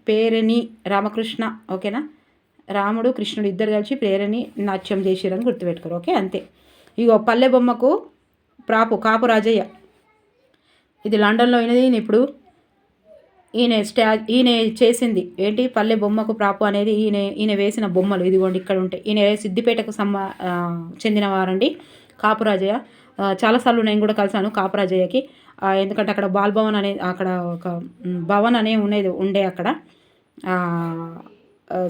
పేరణి రామకృష్ణ, ఓకేనా? రాముడు కృష్ణుడు ఇద్దరు కలిసి ప్రేరణి నాట్యం చేసిరని గుర్తుపెట్టుకోరు, ఓకే? అంతే. ఇగో పల్లె బొమ్మకు కాపు రాజయ్య. ఇది లండన్లో అయినది. ఇప్పుడు ఈయన చేసింది ఏంటి? పల్లె బొమ్మకు ప్రాపు అనేది ఈయన వేసిన బొమ్మలు ఇదిగోండి ఇక్కడ ఉంటాయి. ఈయన సిద్దిపేటకు చెందినవారండి కాపురాజయ్య. చాలాసార్లు నేను కూడా కలిసాను కాపురాజయ్యకి. ఎందుకంటే అక్కడ బాల్భవన్ అనే అక్కడ ఒక భవన్ అనే ఉండే అక్కడ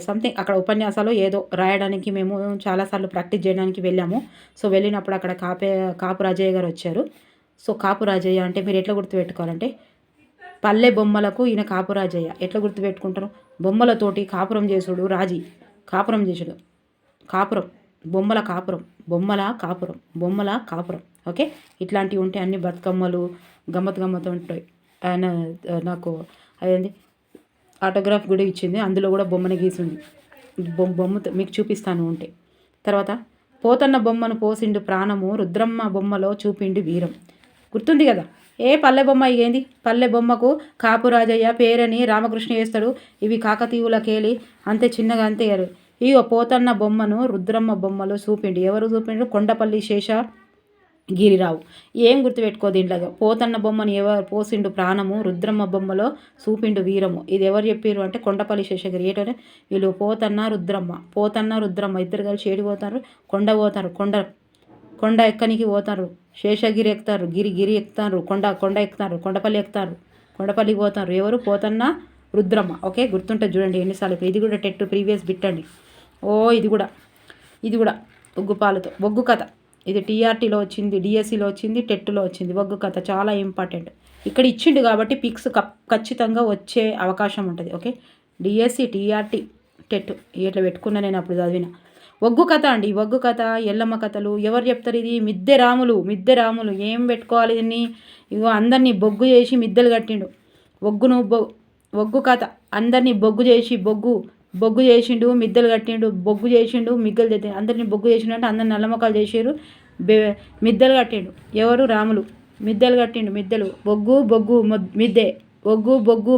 సంథింగ్ అక్కడ ఉపన్యాసాలు ఏదో రాయడానికి మేము చాలాసార్లు ప్రాక్టీస్ చేయడానికి వెళ్ళాము. సో వెళ్ళినప్పుడు అక్కడ కాపురాజయ్య గారు వచ్చారు. సో కాపురాజయ్య అంటే మీరు ఎట్లా గుర్తుపెట్టుకోవాలంటే పల్లె బొమ్మలకు ఈయన కాపురాజయ్య. ఎట్లా గుర్తుపెట్టుకుంటారు? బొమ్మలతోటి కాపురం చేసుడు కాపురం చేసుడు బొమ్మల కాపురం, ఓకే? ఇట్లాంటివి ఉంటాయి అన్ని. బతుకమ్మలు గమ్మత్తు ఉంటాయి. ఆయన నాకు అదేంది ఆటోగ్రాఫ్ కూడా ఇచ్చింది, అందులో కూడా బొమ్మని గీసింది. బొమ్మ మీకు చూపిస్తాను ఉంటే. తర్వాత పోతన్న బొమ్మను పోసిండు ప్రాణము, రుద్రమ్మ బొమ్మలో చూపిండు వీరం. గుర్తుంది కదా? పల్లె బొమ్మ ఏంది? పల్లె బొమ్మకు కాపురాజయ్య పేరని రామకృష్ణ చేస్తాడు. ఇవి కాకతీయులకేలి అంతే చిన్నగా అంతే. ఇగో పోతన్న బొమ్మను రుద్రమ్మ బొమ్మలో చూపిండు. ఎవరు చూపిండు? కొండపల్లి శేషగిరిరావు. ఏం గుర్తుపెట్టుకో దీంట్లో? పోతన్న బొమ్మను ఎవరు పోసిండు ప్రాణము, రుద్రమ్మ బొమ్మలో చూపిండు వీరము. ఇది ఎవరు చెప్పారు అంటే కొండపల్లి శేషగిరి. ఏంటంటే వీళ్ళు పోతన్న రుద్రమ్మ ఇద్దరు కలిసి ఏడి పోతారు? పోతారు. కొండ ఎక్కనికి పోతారు. శేషగిరి ఎక్కుతారు, గిరి ఎక్కుతారు, కొండ ఎక్కుతారు, కొండపల్లి ఎక్కుతారు, కొండపల్లికి పోతారు. ఎవరు? పోతన్న రుద్రమ్మ, ఓకే? గుర్తుంటే చూడండి ఎన్నిసార్లు. ఇది కూడా టెట్ ప్రీవియస్ బిట్ అండి. ఇది కూడా బొగ్గు కథ. ఇది టీఆర్టీలో వచ్చింది, డిఎస్సిలో వచ్చింది, టెట్లో వచ్చింది. బొగ్గు కథ చాలా ఇంపార్టెంట్. ఇక్కడ ఇచ్చిండు కాబట్టి పిక్స్ ఖచ్చితంగా వచ్చే అవకాశం ఉంటుంది, ఓకే? డిఎస్సి, టీఆర్టీ, టెట్ ఇట్లా పెట్టుకున్నా నేను అప్పుడు చదివిన. ఒగ్గు కథ అండి. ఒగ్గు కథ, ఎల్లమ్మ కథలు ఎవరు చెప్తారు? ఇది మిద్దె రాములు. ఏం పెట్టుకోవాలి దీన్ని? ఇగో అందరినీ బొగ్గు చేసి మిద్దెలు కట్టిండు. ఒగ్గు కథ. అందరినీ బొగ్గు చేసిండు, మిద్దెలు కట్టిండు. బొగ్గు చేసిండు, మిద్దెలు తెచ్చి అందరినీ బొగ్గు చేసిండు అంటే అందరిని నల్లమొక్కలు చేసారు, మిద్దెలు కట్టిండు. ఎవరు? రాములు. మిద్దెలు కట్టిండు. మిద్దెలు బొగ్గు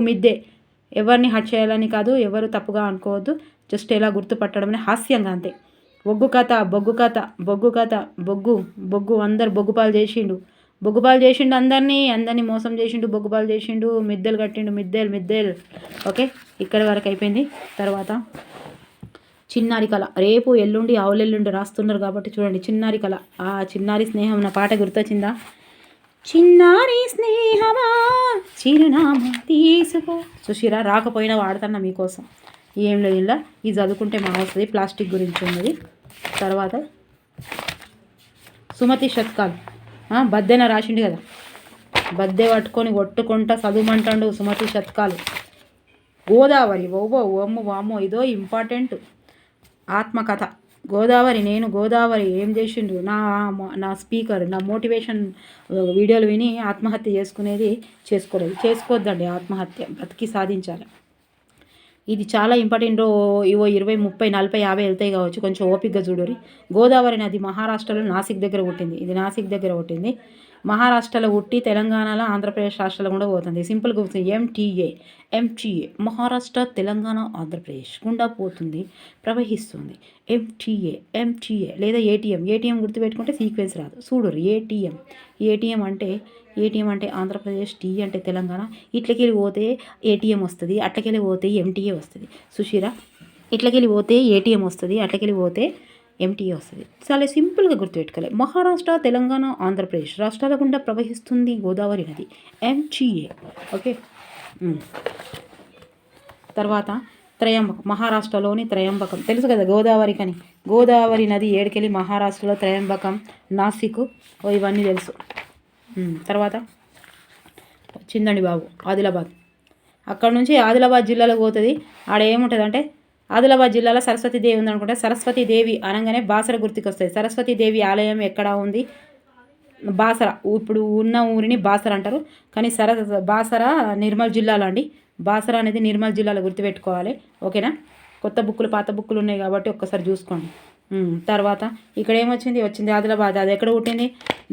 మిద్దె. ఎవరిని హట్ చేయాలని కాదు, ఎవరు తప్పుగా అనుకోవద్దు. జస్ట్ ఎలా గుర్తుపట్టడమని హాస్యంగా అంతే. బొగ్గు కథ బొగ్గు అందరు బొగ్గుపాలు చేసిండు అందరినీ మోసం చేసిండు, బొగ్గుపాలు చేసిండు, మిద్దెలు కట్టిండు, మిద్దెలు, ఓకే? ఇక్కడి వరకు అయిపోయింది. తర్వాత చిన్నారి కళ. రేపు ఎల్లుండి ఆవులెల్లుండి రాస్తున్నారు కాబట్టి చూడండి. చిన్నారి కళ. ఆ చిన్నారి స్నేహం నా పాట గుర్తొచ్చిందా? చిన్నారి స్నేహమా చిరునామా తీసుకో. సుశీరా రాకపోయినా వాడుతున్నా మీకోసం. ఏం లేదు, ఇలా ఇది చదువుకుంటే మా వస్తుంది. ప్లాస్టిక్ గురించి ఉన్నది. తర్వాత సుమతి శతకాలు. బద్దెన రాసిండు కదా, బద్దె పట్టుకొని కొట్టుకుంటా చదువుమంటాడు సుమతి శతకాలు. గోదావరి. వామ్మో ఇదో ఇంపార్టెంట్. ఆత్మకథ. గోదావరి ఏం చేసిండు? నా స్పీకర్ నా మోటివేషన్ వీడియోలు విని ఆత్మహత్య చేసుకోవద్దండి. ఆత్మహత్య బ్రతికి సాధించాలి. ఇది చాలా ఇంపార్టెంట్. 20, 30, 40, 50 వెళ్తాయి కావచ్చు. కొంచెం ఓపికగా చూడరి. గోదావరి నది మహారాష్ట్రలో నాసిక్ దగ్గర పుట్టింది. ఇది నాసిక్ దగ్గర పుట్టింది. మహారాష్ట్రలో పుట్టి తెలంగాణలో ఆంధ్రప్రదేశ్ రాష్ట్రాలు కూడా పోతుంది. సింపుల్గా పోతుంది. ఎంటీఏ మహారాష్ట్ర, తెలంగాణ, ఆంధ్రప్రదేశ్ గుండా పోతుంది, ప్రవహిస్తుంది. ఎంటీఏ లేదా ఏటీఎం గుర్తుపెట్టుకుంటే సీక్వెన్స్ రాదు. చూడరు. ఏటీఎం అంటే ఆంధ్రప్రదేశ్, టీ అంటే తెలంగాణ. ఇట్లకెళ్ళి పోతే ఏటీఎం వస్తుంది, అట్లకెళ్ళి పోతే ఎంటీఏ వస్తుంది. సుశీరా, ఇట్లకెళ్ళి పోతే ఏటీఎం వస్తుంది, అట్లకెళ్ళి పోతే ఎంటీఏ వస్తుంది. చాలా సింపుల్గా గుర్తుపెట్టుకోవాలి. మహారాష్ట్ర, తెలంగాణ, ఆంధ్రప్రదేశ్ రాష్ట్రాల గుండా ప్రవహిస్తుంది గోదావరి నది. Empty a, okay? తర్వాత త్రయంబకం. మహారాష్ట్రలోని త్రయంబకం తెలుసు కదా గోదావరికని. గోదావరి నది ఏడుకెళ్ళి మహారాష్ట్రలో త్రయంబకం, నాసిక్, ఇవన్నీ తెలుసు. తర్వాత వచ్చిందండి బాబు ఆదిలాబాద్. అక్కడ నుంచి ఆదిలాబాద్ జిల్లాలో పోతుంది. ఆడ ఏముంటుంది అంటే ఆదిలాబాద్ జిల్లాలో సరస్వతీదేవి ఉందనుకుంటే సరస్వతీదేవి అనగానే బాసర గుర్తుకు వస్తుంది. సరస్వతీదేవి ఆలయం ఎక్కడ ఉంది? బాసర. ఇప్పుడు ఉన్న ఊరిని బాసర అంటారు, కానీ బాసర నిర్మల్ జిల్లాలో అండి. బాసర అనేది నిర్మల్ జిల్లాలో గుర్తుపెట్టుకోవాలి, ఓకేనా? కొత్త బుక్కులు పాత బుక్కులు ఉన్నాయి కాబట్టి ఒక్కసారి చూసుకోండి. తర్వాత ఇక్కడ వచ్చింది ఆదిలాబాద్. అది ఎక్కడ పుట్టింది?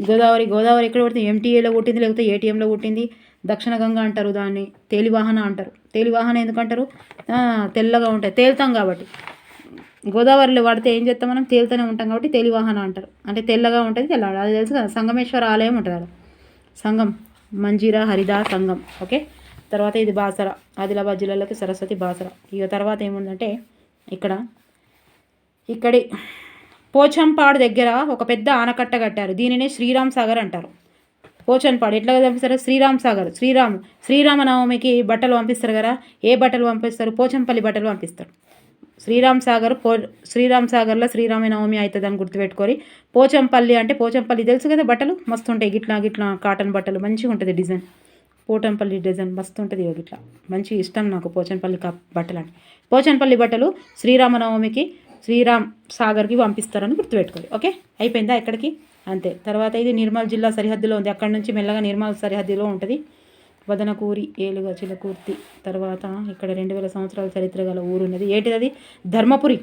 గోదావరి ఎక్కడ పుట్టింది? ఎంటీఏలో పుట్టింది, లేకపోతే ఏటీఎంలో పుట్టింది. దక్షిణ గంగ అంటారు దాన్ని, తేలివాహన అంటారు. తేలివాహన ఎందుకంటారు? తెల్లగా ఉంటాయి, తేలుతాం కాబట్టి. గోదావరిలో పడితే ఏం చేస్తాం మనం? తేలుతూనే ఉంటాం కాబట్టి తేలివాహన అంటారు. అంటే తెల్లగా ఉంటుంది, తెల్లవాడు. అది తెలుసు కదా. సంగమేశ్వర ఆలయం ఉంటుంది అక్కడ, సంగం, మంజీరా హరిదా సంగం, ఓకే. తర్వాత ఇది బాసర, ఆదిలాబాద్ జిల్లాలోకి సరస్వతి బాసర. ఇక తర్వాత ఏముందంటే ఇక్కడి పోచంపాడు దగ్గర ఒక పెద్ద ఆనకట్ట కట్టారు. దీనినే శ్రీరామ్ సాగర్ అంటారు. పోచంపాడు ఎట్లా పంపిస్తారు? శ్రీరామ్ సాగర్. శ్రీరామనవమికి బట్టలు పంపిస్తారు కదా. ఏ బట్టలు పంపిస్తారు? పోచంపల్లి బట్టలు పంపిస్తారు. శ్రీరామ్ సాగర్లో శ్రీరామనవమి అవుతుందని గుర్తుపెట్టుకొని, పోచంపల్లి అంటే పోచంపల్లి తెలుసు కదా. బట్టలు మస్తు ఉంటాయి, గిట్లా కాటన్ బట్టలు మంచిగా ఉంటుంది. డిజైన్ పోచంపల్లి డిజైన్ మస్తు ఉంటుంది. ఇట్లా మంచి ఇష్టం నాకు పోచంపల్లి బట్టలు అంటే. పోచంపల్లి బట్టలు శ్రీరామనవమికి శ్రీరామ్ సాగర్కి పంపిస్తారని గుర్తుపెట్టుకోవాలి, ఓకే. అయిపోయిందా ఎక్కడికి? అంతే. తర్వాత ఇది నిర్మల్ జిల్లా సరిహద్దులో ఉంది. అక్కడ నుంచి మెల్లగా నిర్మల్ సరిహద్దులో ఉంటుంది. వదనకూరి, ఏలుగ చిలకూర్తి. తర్వాత ఇక్కడ 2000 సంవత్సరాల చరిత్ర గల ఊరు ఉన్నది. ఏంటిది? ధర్మపురి.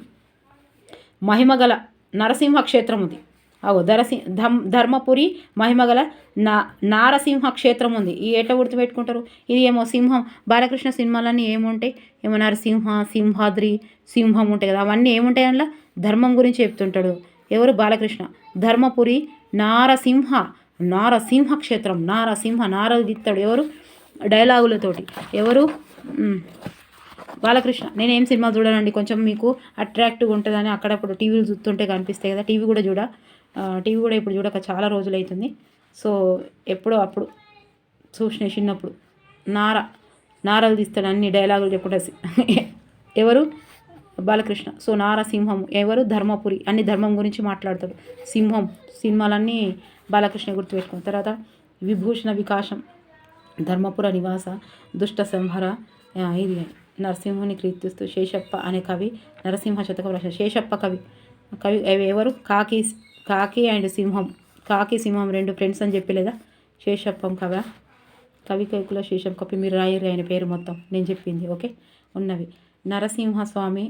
మహిమగల నరసింహ క్షేత్రం ఉంది. ధర్మపురి మహిమగల నారసింహ క్షేత్రం ఉంది. ఈ ఎట్లా గుర్తుపెట్టుకుంటారు? ఇది ఏమో సింహం. బాలకృష్ణ సినిమాలన్నీ ఏముంటాయి? ఏమో నరసింహ, సింహాద్రి, సింహం ఉంటాయి కదా. అవన్నీ ఏముంటాయి? అందులో ధర్మం గురించి చెప్తుంటాడు. ఎవరు? బాలకృష్ణ. ధర్మపురి నారసింహ క్షేత్రం. నారలు తీస్తాడు. ఎవరు? డైలాగులతోటి. ఎవరు? బాలకృష్ణ. నేనేం సినిమా చూడాలండి, కొంచెం మీకు అట్రాక్టివ్గా ఉంటుందని అక్కడప్పుడు టీవీలు చూస్తుంటే కనిపిస్తాయి కదా. టీవీ కూడా ఇప్పుడు చూడక చాలా రోజులు అవుతుంది. సో ఎప్పుడో అప్పుడు చూసిన చిన్నప్పుడు. నారలు తీస్తాడు, అన్ని డైలాగులు చెప్పుకుంటా. ఎవరు? బాలకృష్ణ. సో నారసింహం. ఎవరు? ధర్మపురి. అన్ని ధర్మం గురించి మాట్లాడతాడు. సింహం సినిమాలన్నీ బాలకృష్ణ గుర్తుపెట్టుకున్న. తర్వాత విభూషణ వికాసం, ధర్మపుర నివాస, దుష్ట సంహర. ఇది నరసింహుని కీర్తిస్తూ శేషప్ప అనే కవి నరసింహ శతకం రాశారు. శేషప్ప కవి ఎవరు? కాకి అండ్ సింహం. కాకి సింహం రెండు ఫ్రెండ్స్ అని చెప్పలేదా? శేషప్పం కవి కవికుల శేషం కవి. మీరు రాయరు ఆయన పేరు మొత్తం నేను చెప్పింది, ఓకే. ఉన్నవి నరసింహస్వామి,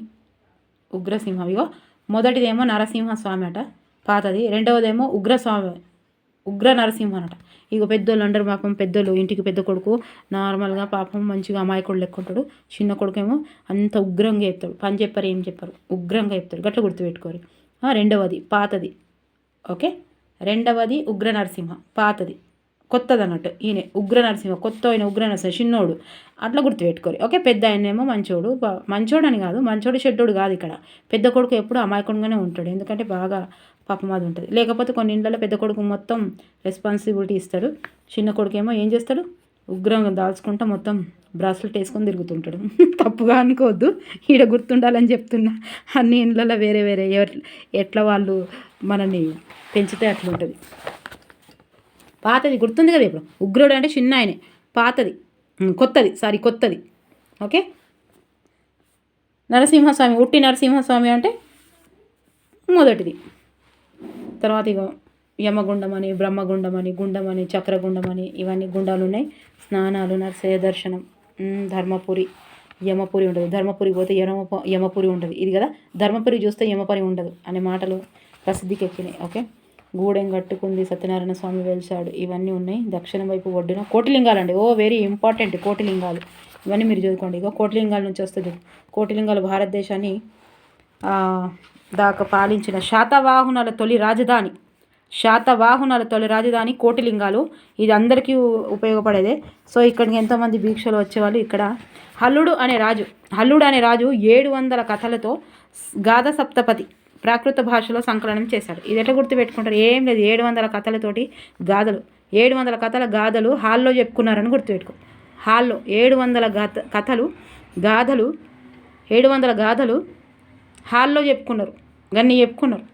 ఉగ్రసింహం. ఇగో మొదటిదేమో నరసింహస్వామి అట, పాతది. రెండవదేమో ఉగ్ర నరసింహ అనట. ఇక పెద్దోళ్ళు అంటారు పాపం. పెద్దోళ్ళు ఇంటికి పెద్ద కొడుకు నార్మల్గా పాపం మంచిగా అమాయకుడు లెక్కుంటాడు. చిన్న కొడుకేమో అంత ఉగ్రంగా చెప్తాడు. పని చెప్పారు, ఏం చెప్పారు, ఉగ్రంగా చెప్తారు. గట్ల గుర్తుపెట్టుకోరు. రెండవది పాతది, ఓకే. రెండవది ఉగ్ర నరసింహ, పాతది. కొత్తది అన్నట్టు. ఈయన ఉగ్ర నరసింహ, కొత్త ఆయన ఉగ్ర నరసింహ చిన్నోడు. అట్లా గుర్తుపెట్టుకోరు, ఓకే. పెద్ద ఆయనేమో మంచోడు అని కాదు, మంచోడు చెడ్డోడు కాదు. ఇక్కడ పెద్ద కొడుకు ఎప్పుడు అమాయకంగానే ఉంటాడు. ఎందుకంటే బాగా పాపం అది ఉంటుంది. లేకపోతే కొన్ని ఇండ్లలో పెద్ద కొడుకు మొత్తం రెస్పాన్సిబిలిటీ ఇస్తాడు. చిన్న కొడుకు ఏమో ఏం చేస్తాడు? ఉగ్రంగా దాల్చుకుంటా మొత్తం బ్రాస్లెట్ వేసుకొని తిరుగుతుంటాడు. తప్పుగా అనుకోవద్దు, ఈడ గుర్తుండాలని చెప్తున్నా. అన్ని ఇండ్లలో వేరే వేరే ఎట్లా వాళ్ళు మనల్ని పెంచితే అట్లుంటుంది. పాతది గుర్తుంది కదా. ఇప్పుడు ఉగ్రుడు అంటే చిన్న ఆయనే, పాతది కొత్తది, ఓకే. నరసింహస్వామి, ఉట్టి నరసింహస్వామి అంటే మొదటిది. తర్వాత ఇక యమగుండం అని, బ్రహ్మగుండం అని, గుండం అని, చక్రగుండం అని, ఇవన్నీ గుండాలు ఉన్నాయి. స్నానాలు, నరసయ దర్శనం. ధర్మపురి, యమపురి ఉంటుంది. ధర్మపురి పోతే యమపురి ఉంటుంది. ఇది కదా, ధర్మపురి చూస్తే యమపురి ఉండదు అనే మాటలు ప్రసిద్ధికి ఎక్కినాయి, ఓకే. గూడెం కట్టుకుంది, సత్యనారాయణ స్వామి వెలిసాడు. ఇవన్నీ ఉన్నాయి. దక్షిణ వైపు ఒడ్డున కోటిలింగాలు అండి. వెరీ ఇంపార్టెంట్ కోటిలింగాలు. ఇవన్నీ మీరు చదువుకోండి. ఇక కోటిలింగాల నుంచి వస్తుంది. కోటిలింగాలు భారతదేశాన్ని దాకా పాలించిన శాతవాహనుల తొలి రాజధాని కోటిలింగాలు. ఇది అందరికీ ఉపయోగపడేదే. సో ఇక్కడికి ఎంతోమంది భిక్షలు వచ్చేవాళ్ళు. ఇక్కడ హల్లుడు అనే రాజు 700 కథలతో గాథ సప్తపది ప్రాకృత భాషలో సంకలనం చేశాడు. ఇది ఎట్లా గుర్తుపెట్టుకుంటారు? ఏం లేదు, 700 కథలతోటి గాథలు, 700 గాథలు హాల్లో చెప్పుకున్నారని గుర్తుపెట్టుకో. హాల్లో 700 గాథలు 700 గాథలు హాల్లో చెప్పుకున్నారు. గన్ని చెప్పుకున్నారు.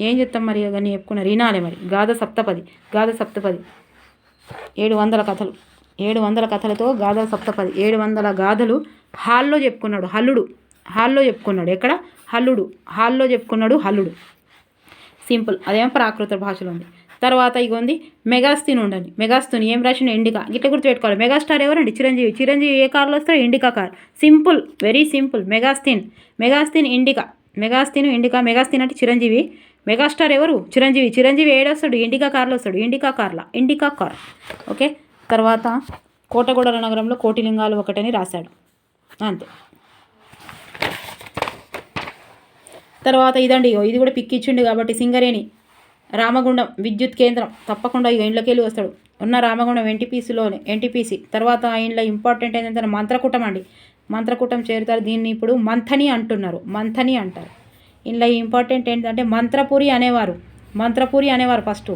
ఏం చెప్తాం మరి? గన్ని చెప్పుకున్నారు, వినాలి మరి. గాథ సప్తపది 700 కథలు. 700 కథలతో గాథల సప్తపది 700 గాథలు హాల్లో చెప్పుకున్నాడు. హాల్లో చెప్పుకున్నాడు. ఎక్కడ? హాల్లో చెప్పుకున్నాడు హల్లుడు. సింపుల్. అదేమో ప్రాకృత భాషలో ఉంది. తర్వాత ఇగోంది మెగాస్థిన్ ఉండండి. మెగాస్థిన్ ఏం రాసిన? ఇండికా. గిట్ల గుర్తుపెట్టుకోవాలి. మెగాస్టార్ ఎవరండి? చిరంజీవి ఏ కార్లో వస్తాడు? Indica car. Simple, very simple. Megasthenes Indica. Megasthenes అంటే చిరంజీవి. మెగాస్టార్ ఎవరు? చిరంజీవి ఏడొస్తాడు? ఇండికా కార్లో వస్తాడు. Indica car. ఓకే. తర్వాత కోటగూడల నగరంలో కోటిలింగాలు ఒకటని రాశాడు. అంతే. తర్వాత ఇదండి, ఇది కూడా పిక్కిచ్చిండు కాబట్టి సింగరేణి రామగుండం విద్యుత్ కేంద్రం తప్పకుండా ఇంట్లోకి వెళ్ళి వస్తాడు. ఉన్న రామగుండం ఎన్టీపీసీ. తర్వాత ఇంట్లో ఇంపార్టెంట్ ఏంటంటే మంత్రకూటం అండి. మంత్రకూటం చేరుతారు. దీన్ని ఇప్పుడు మంథని అంటారు. ఇంట్లో ఇంపార్టెంట్ ఏంటంటే మంత్రపురి అనేవారు ఫస్ట్.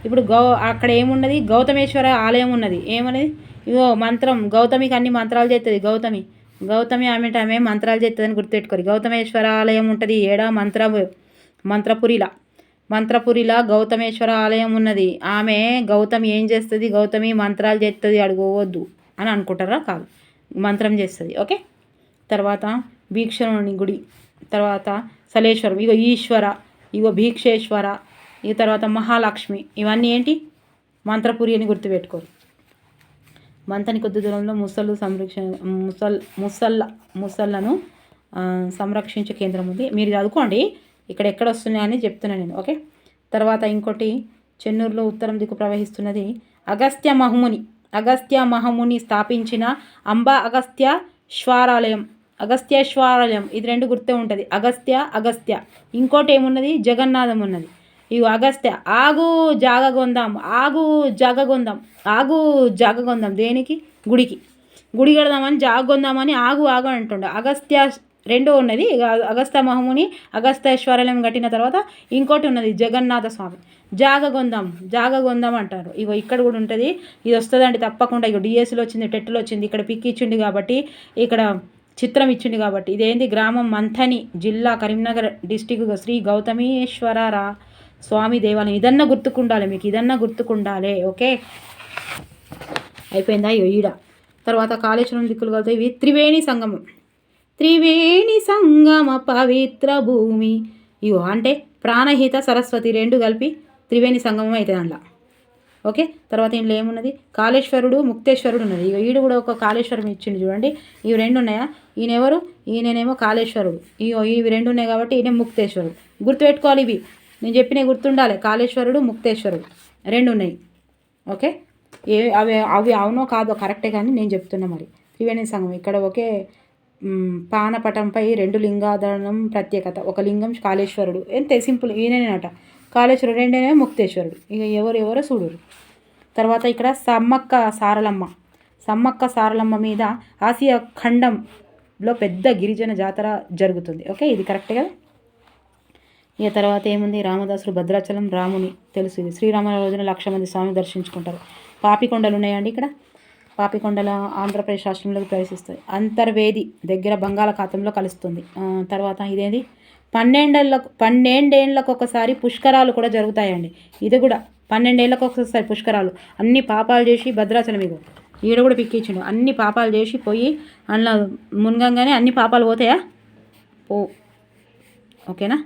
ఇప్పుడు అక్కడ ఏమున్నది? గౌతమేశ్వర ఆలయం ఉన్నది. ఏమన్నది? ఇగో మంత్రం. గౌతమికి అన్ని మంత్రాలు చేస్తుంది. గౌతమి ఆమె మంత్రాలు చేస్తుందని గుర్తుపెట్టుకోరు. గౌతమేశ్వర ఆలయం ఉంటుంది. మంత్రపురిలా గౌతమేశ్వర ఆలయం ఉన్నది. ఆమె గౌతమి ఏం చేస్తుంది? గౌతమి మంత్రాలు చేస్తుంది, అడుకోవద్దు అని అనుకుంటారా? కాదు, మంత్రం చేస్తుంది. ఓకే. తర్వాత భీక్షణుని గుడి. తర్వాత సలేశ్వరం. ఇగో ఈశ్వర, ఇగో భీక్షేశ్వర, ఈ తర్వాత మహాలక్ష్మి. ఇవన్నీ ఏంటి? మంత్రపురి అని గుర్తుపెట్టుకోరు. మంతని కొద్ది దూరంలో ముసళ్ళను సంరక్షించే కేంద్రం ఉంది. మీరు చదువుకోండి, ఇక్కడ ఎక్కడ వస్తున్నాయని చెప్తున్నాను నేను. ఓకే. తర్వాత ఇంకోటి, చెన్నూరులో ఉత్తరం దిక్కు ప్రవహిస్తున్నది అగస్త్య మహముని స్థాపించిన అంబా అగస్త్యేశ్వరాలయం. ఇది 2 గుర్తే ఉంటుంది. అగస్త్య. ఇంకోటి ఏమున్నది? జగన్నాథం ఉన్నది. ఇవి అగస్త్య. ఆగు జాగగొందాం. దేనికి? గుడి కడదామని జాగొందామని ఆగు అంటుండే. అగస్త్య 2 ఉన్నది. అగస్త్య మహముని అగస్త్యేశ్వరాలయం కట్టిన తర్వాత ఇంకోటి ఉన్నది జగన్నాథ స్వామి. జాగగొందాం అంటారు. ఇగో ఇక్కడ కూడా ఉంటుంది. ఇది వస్తుందండి తప్పకుండా. ఇగో డిఎస్సిలో వచ్చింది, టెట్లో వచ్చింది. ఇక్కడ పిక్ ఇచ్చిండు కాబట్టి, ఇక్కడ చిత్రం ఇచ్చిండు కాబట్టి. ఇదేంది? గ్రామం మంథని, జిల్లా కరీంనగర్ డిస్టిక్, శ్రీ గౌతమేశ్వర స్వామి దేవాలయం. ఇదన్నా గుర్తుకుండాలి. ఓకే. అయిపోయిందా? ఈడ. తర్వాత కాళేశ్వరం దిక్కులు కలితే ఇవి త్రివేణి సంగమ పవిత్ర భూమి. ఇవో అంటే ప్రాణహిత సరస్వతి 2 కలిపి త్రివేణి సంగమం అవుతుంది అందులో. ఓకే. తర్వాత ఇంట్లో ఏమున్నది? కాళేశ్వరుడు, ముక్తేశ్వరుడు ఉన్నది. ఇక ఈడు కూడా ఒక కాళేశ్వరం ఇచ్చిండు చూడండి. ఇవి 2 ఉన్నాయా? ఈయనెవరు? ఈయనేమో కాళేశ్వరుడు. ఇవి 2 ఉన్నాయి కాబట్టి ఈయన ముక్తేశ్వరుడు. గుర్తుపెట్టుకోవాలి. ఇవి నేను చెప్పినవి గుర్తుండాలి. కాళేశ్వరుడు, ముక్తేశ్వరుడు 2 ఉన్నాయి. ఓకే. అవి అవునో కాదో కరెక్టే, కానీ నేను చెప్తున్నా. మరి త్రివేణి సంగమం ఇక్కడ ఒకే పానపటంపై 2 లింగాధారణం ప్రత్యేకత. ఒక లింగం కాళేశ్వరుడు. ఎంత సింపుల్. ఈయననేనట కాళేశ్వరుడు, 2 ముక్తేశ్వరుడు. ఇక ఎవరెవరో చూడరు. తర్వాత ఇక్కడ సమ్మక్క సారలమ్మ మీద ఆసియా ఖండంలో పెద్ద గిరిజన జాతర జరుగుతుంది. ఓకే. ఇది కరెక్టే కదా. ఇక తర్వాత ఏముంది? రామదాసులు భద్రాచలం రాముని తెలుసు. ఇది శ్రీరామ రోజున 1,00,000 మంది స్వామి దర్శించుకుంటారు. పాపికొండలు ఉన్నాయండి ఇక్కడ. పాపికొండల ఆంధ్రప్రదేశ్ రాష్ట్రంలోకి ప్రవేశిస్తుంది. అంతర్వేది దగ్గర బంగాళాఖాతంలో కలుస్తుంది. తర్వాత ఇదేంటి? 12 ఏళ్ళకు ఒకసారి పుష్కరాలు కూడా జరుగుతాయండి. ఇది కూడా 12 ఏళ్ళకు ఒకసారి పుష్కరాలు. అన్ని పాపాలు చేసి భద్రాచలం ఇగో ఈడ కూడా పిక్కించిండు. అన్ని పాపాలు చేసి పోయి అందులో మునగంగానే అన్ని పాపాలు పోతాయా? ఓకేనా?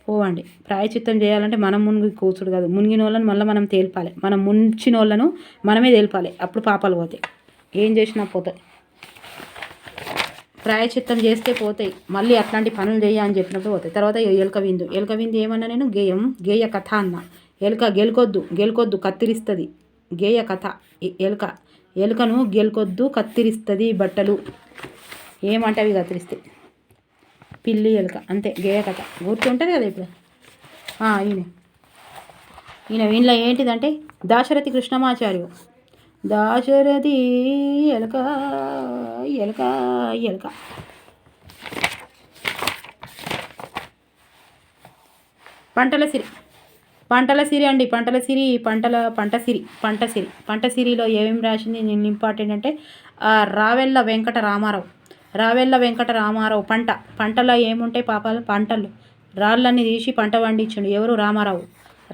పోవండి. ప్రాయచిత్తం చేయాలంటే మనం మునిగి కూర్చుడు కాదు. మునిగిన వాళ్ళని మళ్ళీ మనం తేల్పాలి. మనం ముంచిన వాళ్ళను మనమే తేల్పాలి. అప్పుడు పాపాలు పోతాయి. ఏం చేసినా పోతాయి. ప్రాయచిత్తం చేస్తే పోతాయి. మళ్ళీ అట్లాంటి పనులు అని చెప్పినప్పుడు పోతాయి. తర్వాత ఎలుక విందు ఏమన్నా? నేను గేయ కథ అన్న. గెలుకొద్దు కత్తిరిస్తుంది. గేయ కథ. ఎలుకను గెలుకొద్దు కత్తిరిస్తుంది బట్టలు. ఏమంటే అవి కత్తిరిస్తాయి. పిల్లి ఎలుక అంతే. గేయ కథ గుర్తుంటుంది కదా. ఇప్పుడు ఈయనలో ఏంటిదంటే దాశరథి కృష్ణమాచార్య. దాశరథి ఎలుక. పంటల సిరి అండి. పంట సిరిలో ఏమేమి రాసింది? నేను ఇంపార్టెంట్ అంటే రావెల్ల వెంకట రామారావు పంటలో ఏముంటాయి? పాపాలు. పంటలు రాళ్ళని తీసి పంట పండించిండు. ఎవరు? రామారావు.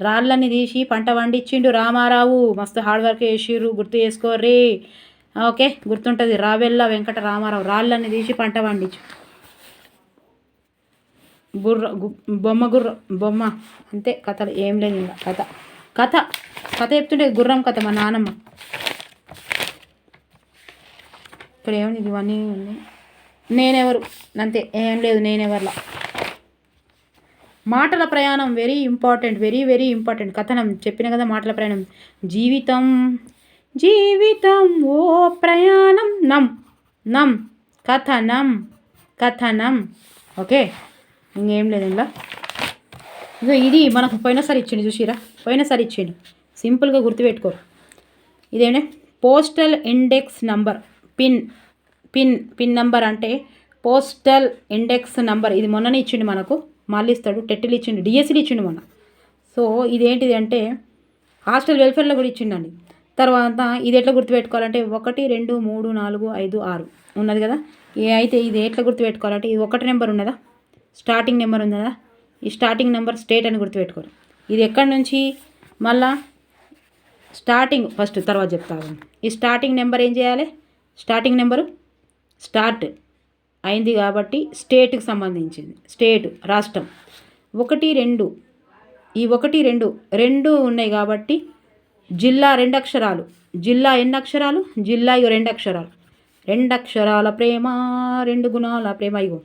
రాళ్ళని తీసి పంట పండించిండు రామారావు. మస్తు హార్డ్ వర్క్ చేసిర్రు. గుర్తు చేసుకోర్రీ. ఓకే, గుర్తుంటుంది. రావెల్ల వెంకట రామారావు రాళ్ళని తీసి పంట పండించు. బొమ్మ అంతే. కథలు ఏం లేదు ఇంకా. కథ చెప్తుంటే గుర్రం కథ మా నాన్నమ్మ. ఇక్కడ ఏమని ఇవన్నీ ఉంది. నేనెవరు అంతే, ఏం లేదు. నేనెవర్లా. మాటల ప్రయాణం very important, very very important. కథనం చెప్పిన కదా, మాటల ప్రయాణం. జీవితం ఓ ప్రయాణం. నం కథనం. ఓకే, ఇంకేం లేదు ఇలా. ఇదో ఇది మనకు పోయినసారి ఇచ్చిండు చూసిరా, సింపుల్గా గుర్తుపెట్టుకోరు. ఇదేంటే postal index number. Pin number అంటే పోస్టల్ ఇండెక్స్ నంబర్. ఇది మొన్ననే ఇచ్చిండు మనకు, మళ్ళీ ఇస్తాడు. టెట్లు ఇచ్చిండు, డిఎస్సీలు ఇచ్చిండు మొన్న. సో ఇదేంటిది అంటే హాస్టల్ వెల్ఫేర్లో కూడా ఇచ్చిండండి. తర్వాత ఇది ఎట్లా గుర్తుపెట్టుకోవాలంటే 1 2 3 4 5 6 ఉన్నది కదా. అయితే ఇది ఎట్లా గుర్తుపెట్టుకోవాలంటే ఇది 1 నెంబర్ ఉన్నదా, స్టార్టింగ్ నెంబర్ ఉంది కదా. ఈ స్టార్టింగ్ నెంబర్ స్టేట్ అని గుర్తుపెట్టుకోరు. ఇది ఎక్కడి నుంచి మళ్ళా స్టార్టింగ్ ఫస్ట్, తర్వాత చెప్తాను. ఈ స్టార్టింగ్ నెంబర్ ఏం చేయాలి, స్టార్టింగ్ నెంబరు స్టార్ట్ అయింది కాబట్టి స్టేట్కి సంబంధించింది. స్టేట్ రాష్ట్రం. 1 2 ఈ 1 2 ఉన్నాయి కాబట్టి జిల్లా 2 అక్షరాలు. జిల్లా ఎన్ని అక్షరాలు, జిల్లా 2 అక్షరాలు. 2 అక్షరాల ప్రేమ 2 గుణాల ప్రేమ. ఇగో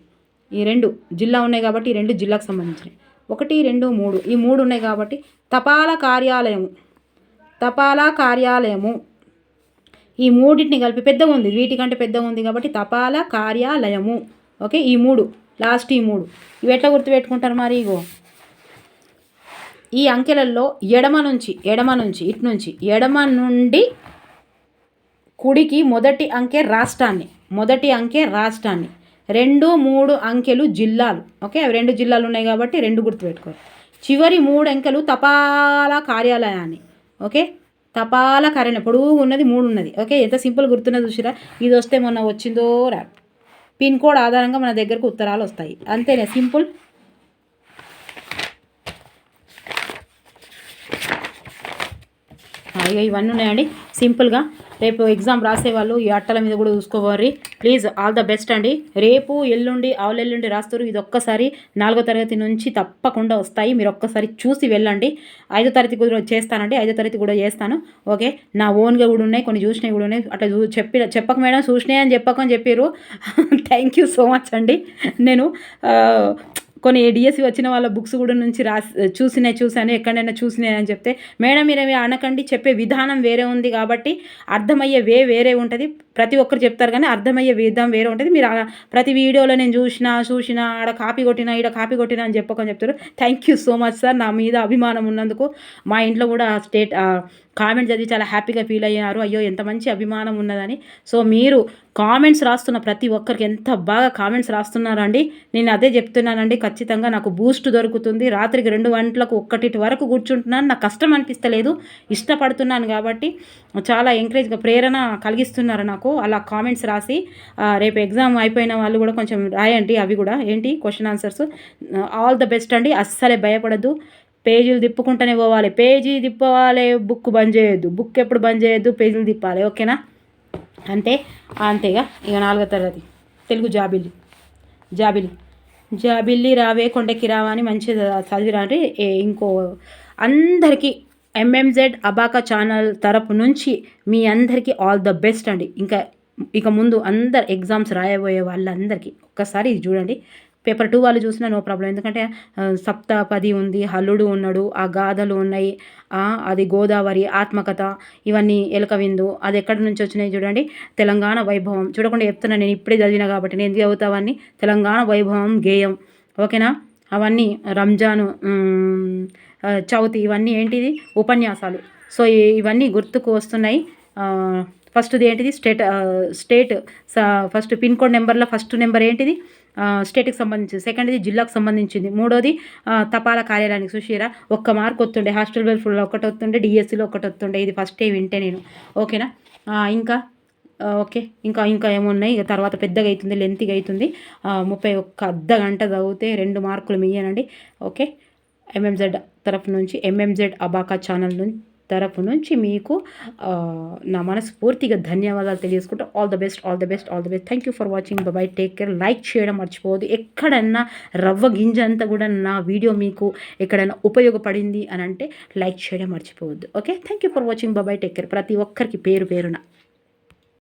ఈ 2 జిల్లా ఉన్నాయి కాబట్టి ఈ 2 జిల్లాకు సంబంధించినవి. 1 2 3 ఈ 3 ఉన్నాయి కాబట్టి తపాలా కార్యాలయము. ఈ మూడింటిని కలిపి పెద్దగా ఉంది, వీటికంటే పెద్దగా ఉంది కాబట్టి తపాలా కార్యాలయము. ఓకే, ఈ 3 లాస్ట్, ఈ 3 ఇవి ఎట్లా గుర్తుపెట్టుకుంటారు మరి. ఇగో ఈ అంకెలలో ఎడమ నుంచి ఇటు నుంచి ఎడమ నుండి కుడికి మొదటి అంకె రాష్ట్రాన్ని, 2 3 అంకెలు జిల్లాలు. ఓకే, అవి 2 జిల్లాలు ఉన్నాయి కాబట్టి 2 గుర్తుపెట్టుకోవాలి. చివరి 3 అంకెలు తపాలా కార్యాలయాన్ని. ఓకే, తపాలా కార్యాలయం పొడుగు ఉన్నది 3 ఉన్నది. ఓకే, ఎంత సింపుల్ గుర్తున్నది చూసిరా. ఇది వస్తే మొన్న వచ్చిందో రా. పిన్ కోడ్ ఆధారంగా మన దగ్గరకు ఉత్తరాలు వస్తాయి, అంతేనే, సింపుల్. ఇక ఇవన్నీ ఉన్నాయండి సింపుల్గా. రేపు ఎగ్జామ్ రాసేవాళ్ళు ఈ అట్టల మీద కూడా చూసుకోవాలి ప్లీజ్. ఆల్ ద బెస్ట్ అండి. రేపు ఎల్లుండి ఆవులెల్లుండి రాస్తారు. ఇది ఒక్కసారి 4వ తరగతి నుంచి తప్పకుండా వస్తాయి, మీరు ఒక్కసారి చూసి వెళ్ళండి. 5వ తరగతి కూడా చేస్తానండి, 5వ తరగతి కూడా చేస్తాను. ఓకే, నా ఓన్గా కూడా ఉన్నాయి, కొన్ని చూసినవి కూడా ఉన్నాయి. అట్లా చెప్పక మేడం చూసినాయి అని చెప్పకని చెప్పారు. థ్యాంక్ యూ సో మచ్ అండి. నేను కొన్ని డిఎస్సి వచ్చిన వాళ్ళ బుక్స్ కూడా నుంచి చూసాను, ఎక్కడైనా చూసినాయి అని చెప్తే మేడం మీరు అనకండి, చెప్పే విధానం వేరే ఉంది కాబట్టి అర్థమయ్యే వేరే ఉంటుంది. ప్రతి ఒక్కరు చెప్తారు కానీ అర్థమయ్యే విధానం వేరే ఉంటుంది. మీరు ప్రతి వీడియోలో నేను చూసినా ఆడ కాపీ కొట్టినా ఈడ కాపీ కొట్టినా అని చెప్పకని చెప్తారు. Thank you so much sir, నా మీద అభిమానం ఉన్నందుకు. మా ఇంట్లో కూడా కామెంట్ చదివి చాలా హ్యాపీగా ఫీల్ అయ్యారు. అయ్యో ఎంత మంచి అభిమానం ఉన్నదని. సో మీరు కామెంట్స్ రాస్తున్న ప్రతి ఒక్కరికి ఎంత బాగా కామెంట్స్ రాస్తున్నారండి. నేను అదే చెప్తున్నానండి, ఖచ్చితంగా నాకు బూస్ట్ దొరుకుతుంది. రాత్రికి 2 గంటలకు 1 వరకు కూర్చుంటున్నాను, నాకు కష్టం అనిపిస్తలేదు, ఇష్టపడుతున్నాను కాబట్టి చాలా ఎంకరేజ్గా ప్రేరణ కలిగిస్తున్నారు నాకు అలా కామెంట్స్ రాసి. రేపు ఎగ్జామ్ అయిపోయిన వాళ్ళు కూడా కొంచెం రాయండి, అవి కూడా ఏంటి question answers. All the best అండి, అస్సలే భయపడద్దు. పేజీలు తిప్పుకుంటూనే పోవాలి, పేజీ తిప్పవాలి, బుక్ బంద్ చేయొద్దు. బుక్ ఎప్పుడు బంద్ చేయొద్దు, పేజీలు తిప్పాలి. ఓకేనా, అంతేగా. ఇక 4వ తరగతి తెలుగు జాబిల్లి రావే కొండకి రావా అని మంచిగా చదివిరండి. ఇంకో అందరికీ ఎంఎంజెడ్ అబాకా ఛానల్ తరపు నుంచి మీ అందరికీ ఆల్ ద బెస్ట్ అండి. ఇక ముందు అందరు ఎగ్జామ్స్ రాయబోయే వాళ్ళందరికీ ఒక్కసారి ఇది చూడండి. పేపర్ 2 వాళ్ళు చూసినా నో ప్రాబ్లం, ఎందుకంటే సప్తపది ఉంది, హల్లుడు ఉన్నాడు, ఆ గాథలు ఉన్నాయి, అది గోదావరి ఆత్మకథ, ఇవన్నీ ఎలక విందు, అది ఎక్కడి నుంచి వచ్చినాయి చూడండి. తెలంగాణ వైభవం చూడకుండా చెప్తున్నా, నేను ఇప్పుడే చదివినా కాబట్టి నేను చదువుతావన్నీ. తెలంగాణ వైభవం గేయం. ఓకేనా, అవన్నీ రంజాను, చవితి, ఇవన్నీ ఏంటిది ఉపన్యాసాలు. సో ఇవన్నీ గుర్తుకు వస్తున్నాయి. ఫస్ట్ది ఏంటిది స్టేట్ ఫస్ట్ పిన్ కోడ్ నెంబర్లో ఫస్ట్ నెంబర్ ఏంటిది స్టేట్కి సంబంధించింది, సెకండ్ది జిల్లాకు సంబంధించింది, 3వది తపాలా కార్యాలయానికి. సుషీరా 1 మార్క్ వస్తుండే, హాస్టల్ వెల్ఫేర్లో 1 వస్తుండే, డిఎస్సిలో 1 వస్తుండే. ఇది ఫస్ట్ వింటే నేను. ఓకేనా, ఇంకా ఓకే, ఇంకా ఏమున్నాయి. ఇక తర్వాత పెద్దగా అవుతుంది, లెంత్గా అవుతుంది. 31 అర్ధ గంట చదివితే 2 మార్కులు మీయనండి. ఓకే, ఎంఎంజెడ్ తరఫు నుంచి, ఎంఎంజెడ్ అబాకా ఛానల్ తరపు నుంచి మీకు నా మనస్ఫూర్తిగా ధన్యవాదాలు తెలియజేసుకుంటూ all the best, all the best, all the best. Thank you for watching. By, take care. Like చేయడం మర్చిపోవద్దు. ఎక్కడన్నా రవ్వ గింజ అంతా కూడా నా వీడియో మీకు ఎక్కడైనా ఉపయోగపడింది అని అంటే లైక్ చేయడం మర్చిపోవద్దు. Okay, thank you for watching. By, take care. ప్రతి ఒక్కరికి పేరు పేరున.